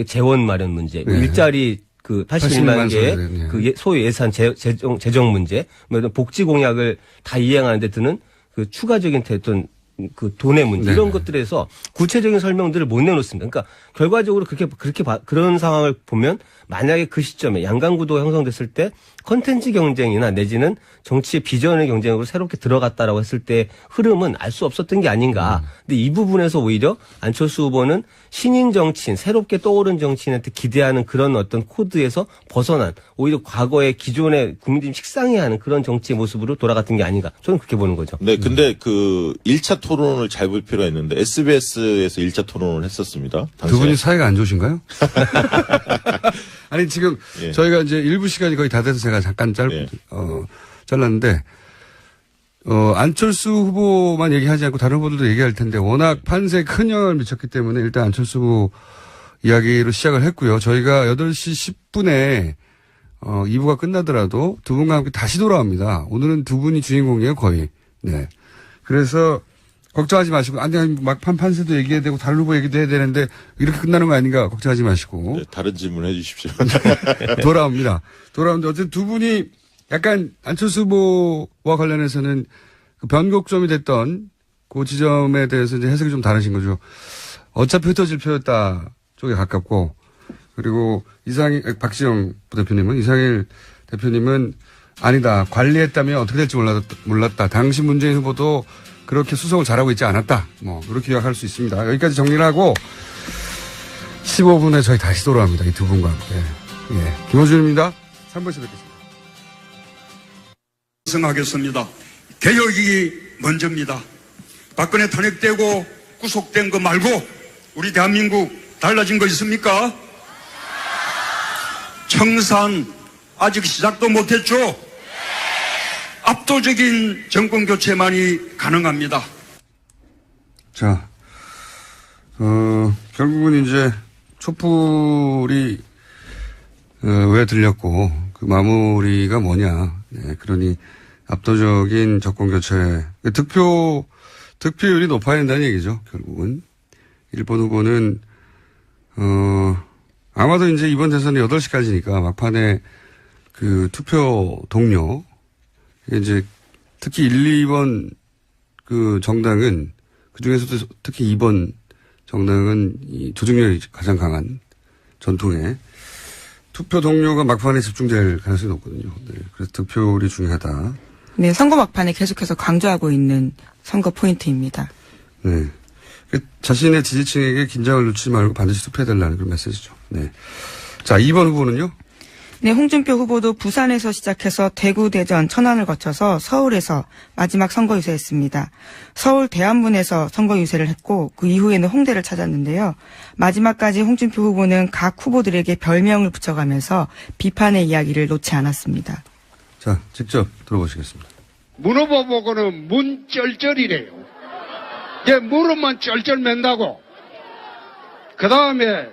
재원 마련 문제, 일자리 그 81만 개의 그 소위 예산 재정 문제, 뭐 복지 공약을 다 이행하는 데 드는 그 추가적인 어떤 그 돈의 문제 네. 이런 것들에서 구체적인 설명들을 못 내놓습니다. 그러니까 결과적으로 그런 상황을 보면 만약에 그 시점에 양강구도가 형성됐을 때 컨텐츠 경쟁이나 내지는 정치의 비전의 경쟁으로 새롭게 들어갔다라고 했을 때 흐름은 알 수 없었던 게 아닌가. 근데 이 부분에서 오히려 안철수 후보는 신인 정치인, 새롭게 떠오른 정치인한테 기대하는 그런 어떤 코드에서 벗어난 오히려 과거의 기존의 국민들이 식상해하는 그런 정치의 모습으로 돌아갔던 게 아닌가. 저는 그렇게 보는 거죠. 네, 근데 그 1차 토론을 잘 볼 필요가 있는데 SBS에서 1차 토론을 했었습니다. 두 분이 당시에. 사이가 안 좋으신가요? 아니, 지금 예. 저희가 이제 일부 시간이 거의 다 돼서 제가 잠깐 예. 잘랐는데, 안철수 후보만 얘기하지 않고 다른 후보들도 얘기할 텐데 워낙 판세에 큰 영향을 미쳤기 때문에 일단 안철수 후보 이야기로 시작을 했고요. 저희가 8시 10분에 2부가 끝나더라도 두 분과 함께 다시 돌아옵니다. 오늘은 두 분이 주인공이에요, 거의. 네. 그래서 걱정하지 마시고, 아니, 막판 판세도 얘기해야 되고, 다른 후보 얘기도 해야 되는데, 이렇게 끝나는 거 아닌가 걱정하지 마시고. 네, 다른 질문 해주십시오. 돌아옵니다. 돌아오는데, 어쨌든 두 분이 약간 안철수 후보와 관련해서는 그 변곡점이 됐던 그 지점에 대해서 이제 해석이 좀 다르신 거죠. 어차피 흩어질 표였다 쪽에 가깝고, 그리고 박지영 부대표님은, 이상일 대표님은 아니다. 관리했다면 어떻게 될지 몰랐다. 당시 문재인 후보도 그렇게 수성을 잘하고 있지 않았다. 뭐, 그렇게 요약할 수 있습니다. 여기까지 정리를 하고, 15분에 저희 다시 돌아옵니다. 이 두 분과 함께. 예. 김호준입니다. 3부에서 뵙겠습니다. 완성하겠습니다. 개혁이 먼저입니다. 박근혜 탄핵되고 구속된 거 말고 우리 대한민국 달라진 거 있습니까? 청산 아직 시작도 못했죠? 압도적인 정권 교체만이 가능합니다. 자, 결국은 이제 촛불이 왜 들렸고 그 마무리가 뭐냐. 네, 그러니 압도적인 정권 교체, 득표율이 높아야 된다는 얘기죠. 결국은 일본 후보는 아마도 이제 이번 대선이 8시까지니까 막판에 그 투표 동료 이제 특히 1, 2번 그 정당은 그 중에서도 특히 2번 정당은 이 조직력이 가장 강한 전통의 투표 동료가 막판에 집중될 가능성이 높거든요. 네, 그래서 득표율이 중요하다. 네, 선거 막판에 계속해서 강조하고 있는 선거 포인트입니다. 네. 자신의 지지층에게 긴장을 놓치지 말고 반드시 투표해달라는 그런 메시지죠. 네. 자, 2번 후보는요? 네, 홍준표 후보도 부산에서 시작해서 대구, 대전, 천안을 거쳐서 서울에서 마지막 선거 유세했습니다. 서울 대안문에서 선거 유세를 했고 그 이후에는 홍대를 찾았는데요. 마지막까지 홍준표 후보는 각 후보들에게 별명을 붙여가면서 비판의 이야기를 놓지 않았습니다. 자, 직접 들어보시겠습니다. 문 후보 보고는 문쩔쩔이래요. 이제 무릎만 쩔쩔 맨다고. 그 다음에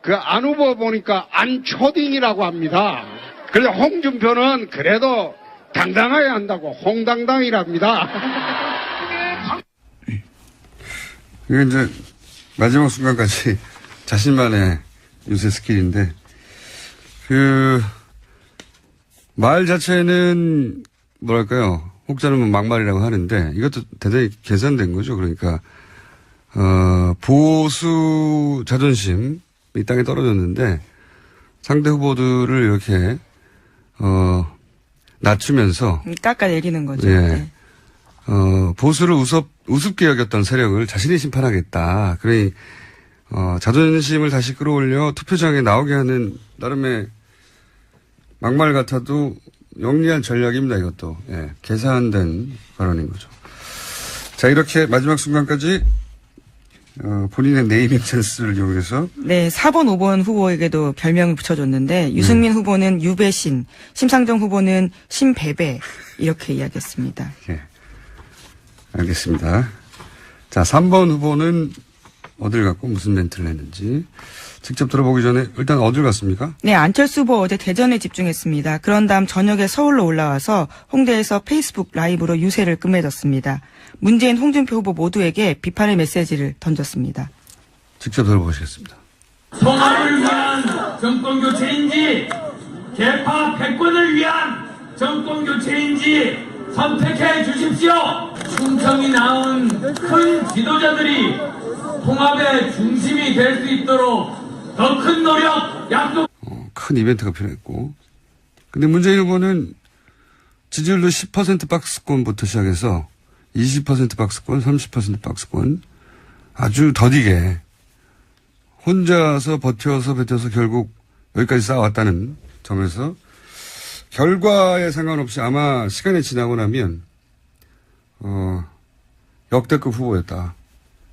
그 안 후보 보니까 안초딩이라고 합니다. 그래서 홍준표는 그래도 당당해야 한다고 홍당당이랍니다. 이게 이제 마지막 순간까지 자신만의 유세 스킬인데 그 말 자체는 뭐랄까요, 혹자는 막말이라고 하는데 이것도 대단히 계산된 거죠. 그러니까 보수 자존심 이 땅에 떨어졌는데 상대 후보들을 이렇게 낮추면서 깎아내리는 거죠. 예. 네. 보수를 우습게 여겼던 세력을 자신이 심판하겠다. 그러니 자존심을 다시 끌어올려 투표장에 나오게 하는 나름의 막말 같아도 영리한 전략입니다. 이것도. 예. 계산된 발언인 거죠. 자, 이렇게 마지막 순간까지 본인의 네이밍 센스를 이용해서. 네, 4번, 5번 후보에게도 별명을 붙여줬는데, 유승민 후보는 유배신, 심상정 후보는 심배배, 이렇게 이야기했습니다. 예. 알겠습니다. 자, 3번 후보는 어딜 갔고 무슨 멘트를 했는지 직접 들어보기 전에 일단 어딜 갔습니까? 네, 안철수 후보 어제 대전에 집중했습니다. 그런 다음 저녁에 서울로 올라와서 홍대에서 페이스북 라이브로 유세를 끝맺었습니다. 문재인, 홍준표 후보 모두에게 비판의 메시지를 던졌습니다. 직접 들어보시겠습니다. 통합을 위한 정권교체인지 개파 패권을 위한 정권교체인지 선택해 주십시오. 충청이 낳은 큰 지도자들이 통합의 중심이 될 수 있도록 더 큰 노력 약속. 큰 이벤트가 필요했고. 근데 문재인 후보는 지지율도 10% 박스권부터 시작해서 20% 박스권, 30% 박스권 아주 더디게 혼자서 버텨서 결국 여기까지 쌓아왔다는 점에서 결과에 상관없이 아마 시간이 지나고 나면 역대급 후보였다.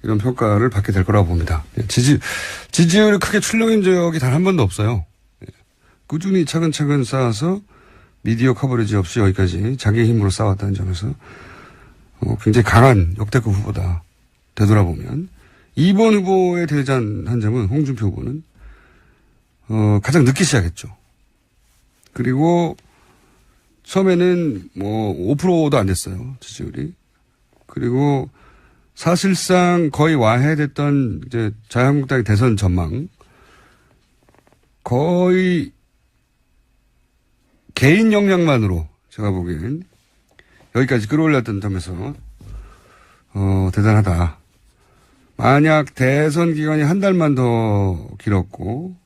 이런 평가를 받게 될 거라고 봅니다. 지지율이 크게 출렁인 적이 단 한 번도 없어요. 꾸준히 차근차근 쌓아서 미디어 커버리지 없이 여기까지 자기의 힘으로 쌓아왔다는 점에서 굉장히 강한 역대급 후보다. 되돌아보면. 2번 후보의 대단한 점은 홍준표 후보는 가장 늦게 시작했죠. 그리고 처음에는 5%도 안 됐어요. 지지율이. 그리고 사실상 거의 와해됐던 이제 자유한국당의 대선 전망 거의 개인 역량만으로 제가 보기엔 여기까지 끌어올렸던 점에서 대단하다. 만약 대선 기간이 한 달만 더 길었고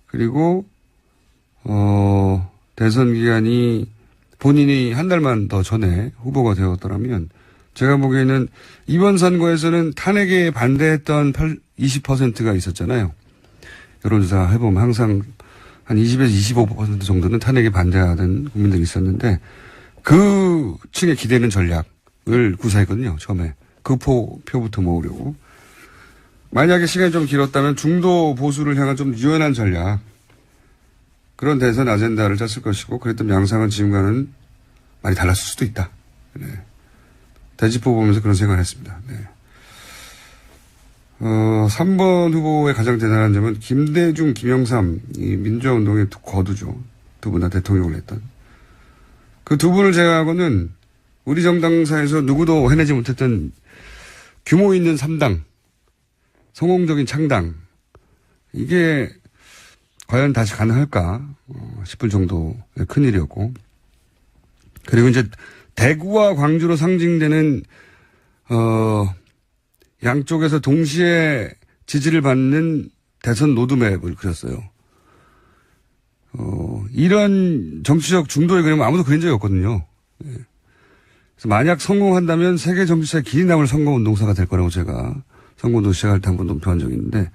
그리고 대선 기간이 본인이 한 달만 더 전에 후보가 되었더라면 제가 보기에는 이번 선거에서는 탄핵에 반대했던 20%가 있었잖아요. 여론조사 해보면 항상 한 20에서 25% 정도는 탄핵에 반대하던 국민들이 있었는데 그 층에 기대는 전략을 구사했거든요. 처음에. 그 표부터 모으려고. 만약에 시간이 좀 길었다면 중도 보수를 향한 좀 유연한 전략 그런 대선 아젠다를 짰을 것이고 그랬던 양상은 지금과는 많이 달랐을 수도 있다. 네. 대지포 보면서 그런 생각을 했습니다. 네. 3번 후보의 가장 대단한 점은 김대중, 김영삼, 이 민주화운동의 거두죠. 두 분 다 대통령을 했던. 그 두 분을 제외하고는 우리 정당사에서 누구도 해내지 못했던 규모 있는 3당, 성공적인 창당. 이게 과연 다시 가능할까 싶을 정도의 큰일이었고. 그리고 이제 대구와 광주로 상징되는 양쪽에서 동시에 지지를 받는 대선 로드맵을 그렸어요. 이런 정치적 중도의 그림은 아무도 그린 적이 없거든요. 예. 그래서 만약 성공한다면 세계 정치사에 길이 남을 선거운동사가 될 거라고 제가 선거운동 시작할 때 한 번 논평한 적이 있는데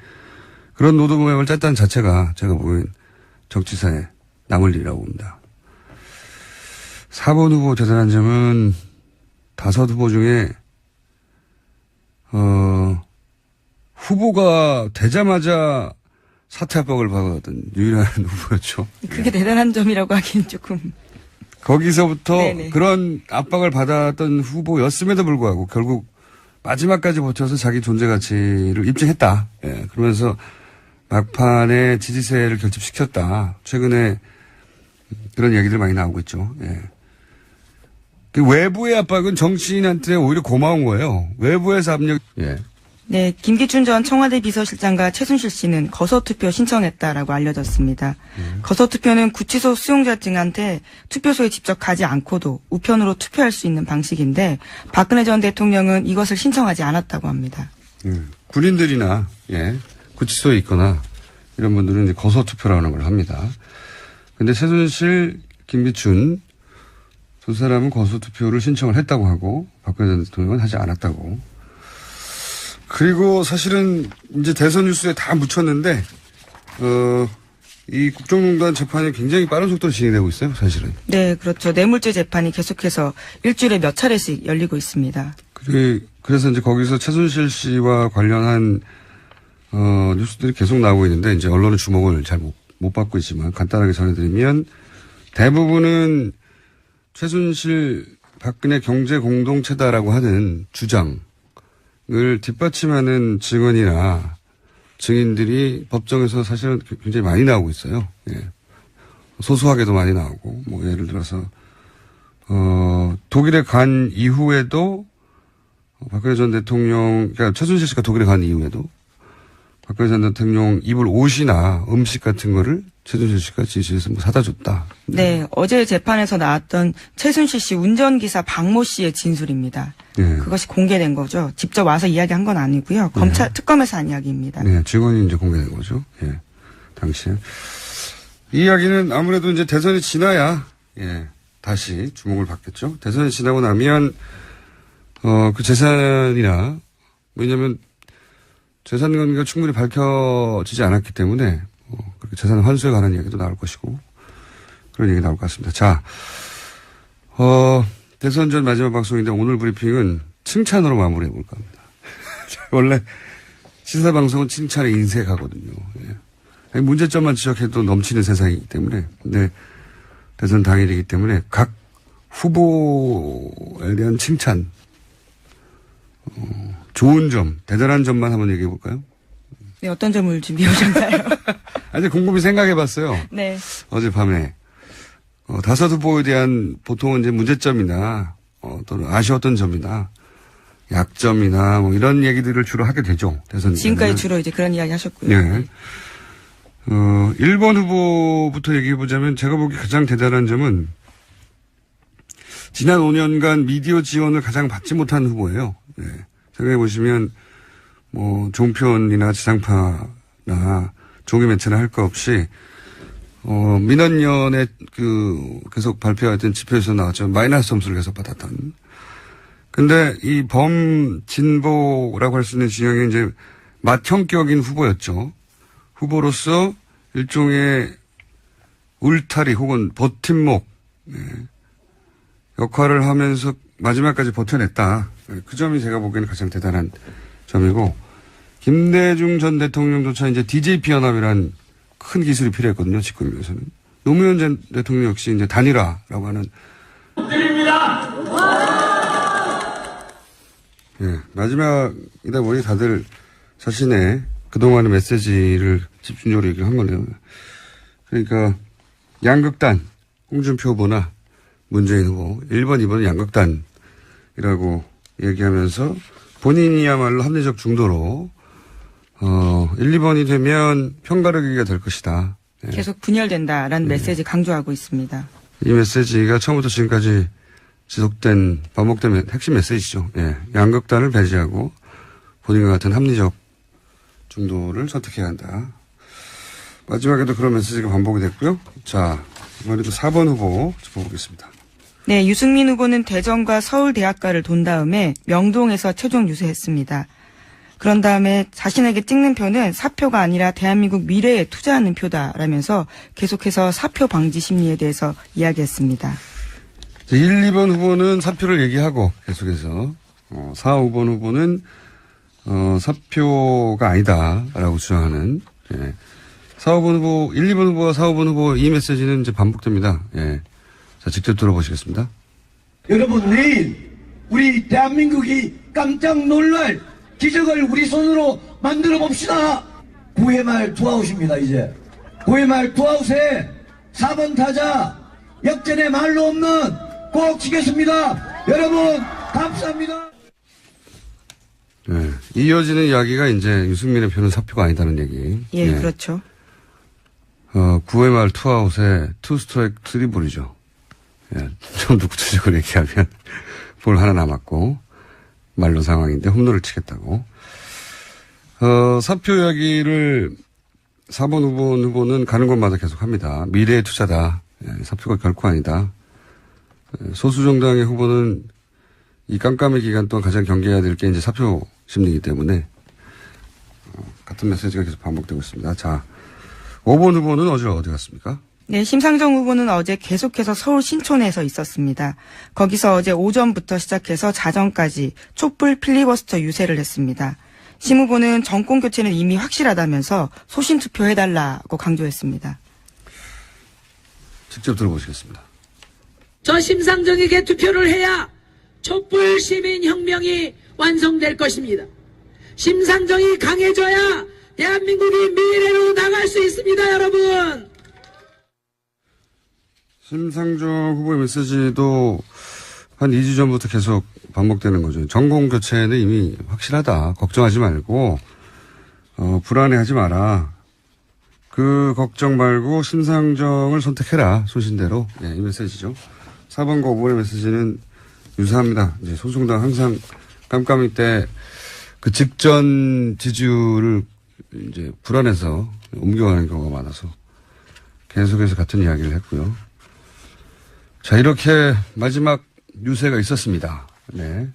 그런 로드맵을 짰다는 자체가 제가 보기엔 정치사에 남을 일이라고 봅니다. 4번 후보 대단한 점은 5 후보 중에 후보가 되자마자 사퇴 압박을 받았던 유일한 후보였죠. 그게 대단한 점이라고 하기는 조금. 거기서부터 네네. 그런 압박을 받았던 후보였음에도 불구하고 결국 마지막까지 버텨서 자기 존재 가치를 입증했다. 예, 그러면서 막판에 지지세를 결집시켰다. 최근에 그런 얘기들 많이 나오고 있죠. 예. 그 외부의 압박은 정치인한테 오히려 고마운 거예요. 외부에서 압력. 예. 네, 김기춘 전 청와대 비서실장과 최순실 씨는 거소투표 신청했다라고 알려졌습니다. 거소투표는 구치소 수용자증한테 투표소에 직접 가지 않고도 우편으로 투표할 수 있는 방식인데 박근혜 전 대통령은 이것을 신청하지 않았다고 합니다. 군인들이나 구치소에 있거나 이런 분들은 이제 거소투표라는 걸 합니다. 근데 최순실, 김기춘 두 사람은 거소투표를 신청을 했다고 하고 박근혜 전 대통령은 하지 않았다고. 그리고 사실은 이제 대선 뉴스에 다 묻혔는데 이 국정농단 재판이 굉장히 빠른 속도로 진행되고 있어요, 사실은. 네, 그렇죠. 뇌물죄 재판이 계속해서 일주일에 몇 차례씩 열리고 있습니다. 그래서 이제 거기서 최순실 씨와 관련한 뉴스들이 계속 나오고 있는데 이제 언론의 주목을 잘 못 받고 있지만 간단하게 전해드리면 대부분은 최순실 박근혜 경제 공동체다라고 하는 주장을 뒷받침하는 증언이나 증인들이 법정에서 사실은 굉장히 많이 나오고 있어요. 예. 소소하게도 많이 나오고, 뭐, 예를 들어서, 독일에 간 이후에도, 박근혜 전 대통령, 그러니까 최순실 씨가 독일에 간 이후에도, 박근혜 전 대통령 입을 옷이나 음식 같은 거를 최순실 씨가 지시해서 뭐 사다 줬다. 네, 어제 재판에서 나왔던 최순실 씨 운전기사 박모 씨의 진술입니다. 네. 그것이 공개된 거죠. 직접 와서 이야기한 건 아니고요. 검찰 특검에서 한 이야기입니다. 네, 증언이 이제 공개된 거죠. 예, 당시에. 이 이야기는 아무래도 이제 대선이 지나야, 예, 다시 주목을 받겠죠. 대선이 지나고 나면, 그 재산이나, 왜냐면, 재산 관계가 충분히 밝혀지지 않았기 때문에, 그렇게 재산 환수에 관한 이야기도 나올 것이고, 그런 얘기 나올 것 같습니다. 자, 대선 전 마지막 방송인데 오늘 브리핑은 칭찬으로 마무리해 볼까 합니다. 원래 시사방송은 칭찬에 인색하거든요. 예. 문제점만 지적해도 넘치는 세상이기 때문에, 근데 대선 당일이기 때문에 각 후보에 대한 칭찬, 좋은 점, 대단한 점만 한번 얘기해 볼까요? 네, 어떤 점을 준비해 오셨나요? 아니, 곰곰이 생각해 봤어요. 네. 어젯밤에. 다섯 후보에 대한 보통은 이제 문제점이나, 또는 아쉬웠던 점이나, 약점이나, 뭐 이런 얘기들을 주로 하게 되죠. 대선. 지금까지 주로 이제 그런 이야기 하셨고요. 네. 1번 후보부터 얘기해 보자면 제가 보기 가장 대단한 점은 지난 5년간 미디어 지원을 가장 받지 못한 후보예요. 네. 생각해 보시면 뭐 종편이나 지상파나 종이 매체나 할 거 없이 민원연에 계속 발표했던 지표에서 나왔죠. 마이너스 점수를 계속 받았던. 근데 이 범진보라고 할 수 있는 진영이 이제 맏형격인 후보였죠. 후보로서 일종의 울타리 혹은 버팀목 역할을 하면서 마지막까지 버텨냈다. 그 점이 제가 보기에는 가장 대단한 점이고, 김대중 전 대통령조차 이제 DJP 연합이란 큰 기술이 필요했거든요, 집권 위해서는. 노무현 전 대통령 역시 이제 단일화라고 하는. 드립니다. 예, 마지막이다 보니 다들 자신의 그동안의 메시지를 집중적으로 얘기를 한 거네요. 그러니까 양극단, 홍준표 후보나 문재인 후보, 1번, 2번은 양극단이라고 얘기하면서 본인이야말로 합리적 중도로 1, 2번이 되면 편가르기가 될 것이다. 네. 계속 분열된다라는 메시지 강조하고 있습니다. 이 메시지가 처음부터 지금까지 지속된, 반복된 핵심 메시지죠. 예. 양극단을 배제하고 본인과 같은 합리적 중도를 선택해야 한다. 마지막에도 그런 메시지가 반복이 됐고요. 자, 이번에도 4번 후보 짚어보겠습니다. 네, 유승민 후보는 대전과 서울대학가를 돈 다음에 명동에서 최종 유세했습니다. 그런 다음에 자신에게 찍는 표는 사표가 아니라 대한민국 미래에 투자하는 표다라면서 계속해서 사표 방지 심리에 대해서 이야기했습니다. 1, 2번 후보는 사표를 얘기하고 계속해서 4, 5번 후보는 사표가 아니다라고 주장하는. 예. 4, 5번 후보, 1, 2번 후보와 4, 5번 후보 이 메시지는 이제 반복됩니다. 예. 자, 직접 들어보시겠습니다. 여러분, 내일 우리 대한민국이 깜짝 놀랄 기적을 우리 손으로 만들어 봅시다. 9회 말 투아웃입니다, 이제. 9회 말 투아웃에 4번 타자 역전의 말로 없는 꼭 치겠습니다. 여러분, 감사합니다. 네. 이어지는 이야기가 이제 유승민의 표는 사표가 아니다는 얘기. 예, 네. 그렇죠. 9회 말 투아웃에 투 스트라이크 쓰리볼이죠. 예, 좀 더 구체적으로 얘기하면 볼 하나 남았고 말로 상황인데 홈런을 치겠다고. 사표 이야기를 4번 후보는 가는 곳마다 계속 합니다. 미래의 투자다. 예, 사표가 결코 아니다. 소수 정당의 후보는 이 깜깜이 기간 동안 가장 경계해야 될 게 이제 사표 심리이기 때문에 같은 메시지가 계속 반복되고 있습니다. 자, 5번 후보는 어디 갔습니까? 네, 심상정 후보는 어제 계속해서 서울 신촌에서 있었습니다. 거기서 어제 오전부터 시작해서 자정까지 촛불 필리버스터 유세를 했습니다. 심 후보는 정권 교체는 이미 확실하다면서 소신 투표해달라고 강조했습니다. 직접 들어보시겠습니다. 저 심상정에게 투표를 해야 촛불 시민혁명이 완성될 것입니다. 심상정이 강해져야 대한민국이 미래로 나갈 수 있습니다, 여러분. 심상정 후보의 메시지도 한 2주 전부터 계속 반복되는 거죠. 정권 교체는 이미 확실하다. 걱정하지 말고 불안해하지 마라. 그 걱정 말고 심상정을 선택해라. 소신대로. 이 메시지죠. 4번과 5번의 메시지는 유사합니다. 이제 소송당 항상 깜깜이 때 그 직전 지지율을 이제 불안해서 옮겨가는 경우가 많아서 계속해서 같은 이야기를 했고요. 자, 이렇게 마지막 유세가 있었습니다. 네.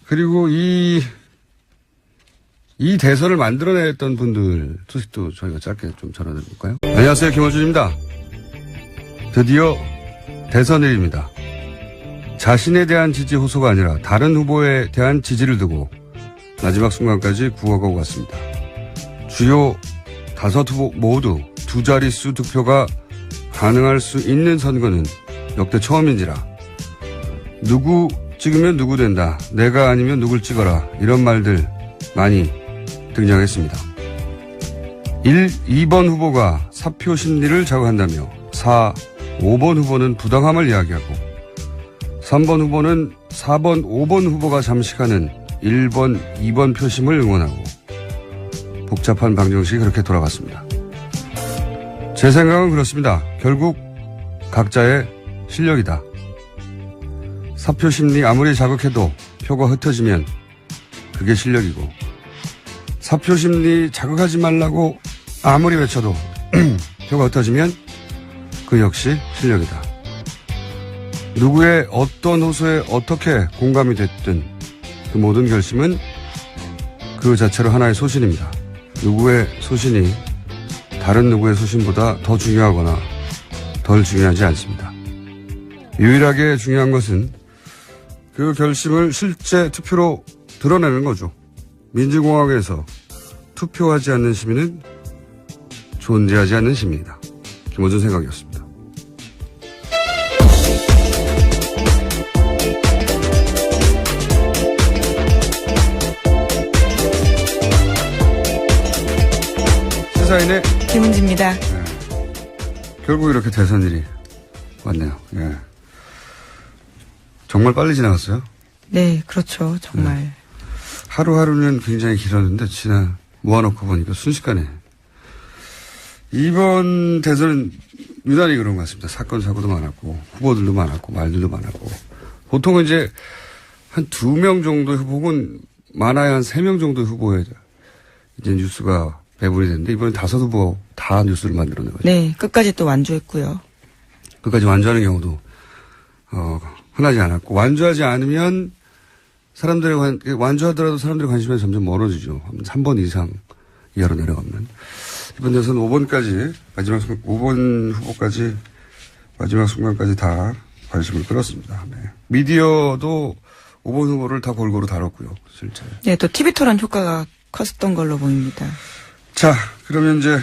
그리고 이 대선을 만들어냈던 분들 소식도 저희가 짧게 좀 전해드릴까요? 안녕하세요. 김어준입니다. 드디어 대선일입니다. 자신에 대한 지지 호소가 아니라 다른 후보에 대한 지지를 두고 마지막 순간까지 구워가고 갔습니다. 주요 5후보 모두 두 자릿수 득표가 가능할 수 있는 선거는 역대 처음인지라 누구 찍으면 누구 된다. 내가 아니면 누굴 찍어라. 이런 말들 많이 등장했습니다. 2번 후보가 사표 심리를 자극한다며 5번 후보는 부당함을 이야기하고 3번 후보는 4번, 5번 후보가 잠식하는 1번, 2번 표심을 응원하고 복잡한 방정식이 그렇게 돌아갔습니다. 제 생각은 그렇습니다. 결국 각자의 실력이다. 사표 심리 아무리 자극해도 표가 흩어지면 그게 실력이고 사표 심리 자극하지 말라고 아무리 외쳐도 표가 흩어지면 그 역시 실력이다. 누구의 어떤 호소에 어떻게 공감이 됐든 그 모든 결심은 그 자체로 하나의 소신입니다. 누구의 소신이 다른 누구의 소신보다 더 중요하거나 덜 중요하지 않습니다. 유일하게 중요한 것은 그 결심을 실제 투표로 드러내는 거죠. 민주공화국에서 투표하지 않는 시민은 존재하지 않는 시민이다. 김어준 생각이었습니다. 시사인의 김은지입니다. 네. 결국 이렇게 대선일이 왔네요. 예. 정말 빨리 지나갔어요? 네, 그렇죠. 정말. 네. 하루하루는 굉장히 길었는데 모아놓고 보니까 순식간에. 이번 대선은 유난히 그런 것 같습니다. 사건, 사고도 많았고, 후보들도 많았고, 말들도 많았고. 보통은 이제 한 2명 정도의 후보 혹은 많아야 한 3명 정도의 후보에 이제 뉴스가 배분이 됐는데 이번엔 5후보 다 뉴스를 만들어낸 거죠. 네, 끝까지 또 완주했고요. 끝까지 완주하는 경우도, 흔하지 않았고, 완주하지 않으면 완주하더라도 사람들의 관심이 점점 멀어지죠. 3번 이상 이하로 내려가면. 이번 대선 5번 후보까지 마지막 순간까지 다 관심을 끌었습니다. 네. 미디어도 5번 후보를 다 골고루 다뤘고요. 실제. 네, 또 TV 토론 효과가 컸던 걸로 보입니다. 자, 그러면 이제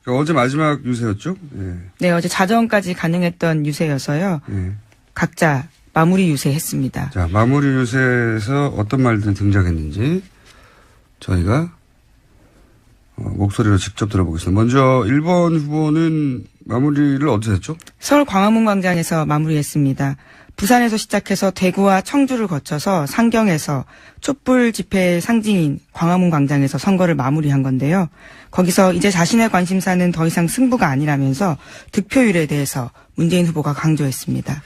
어제 마지막 유세였죠? 네. 네, 어제 자정까지 가능했던 유세여서요. 네. 각자 마무리 유세했습니다. 자, 마무리 유세에서 어떤 말들이 등장했는지 저희가 목소리로 직접 들어보겠습니다. 먼저 1번 후보는 마무리를 어디서 했죠? 서울 광화문 광장에서 마무리했습니다. 부산에서 시작해서 대구와 청주를 거쳐서 상경에서 촛불 집회의 상징인 광화문 광장에서 선거를 마무리한 건데요. 거기서 이제 자신의 관심사는 더 이상 승부가 아니라면서 득표율에 대해서 문재인 후보가 강조했습니다.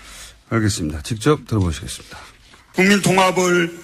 알겠습니다. 직접 들어보시겠습니다. 국민 통합을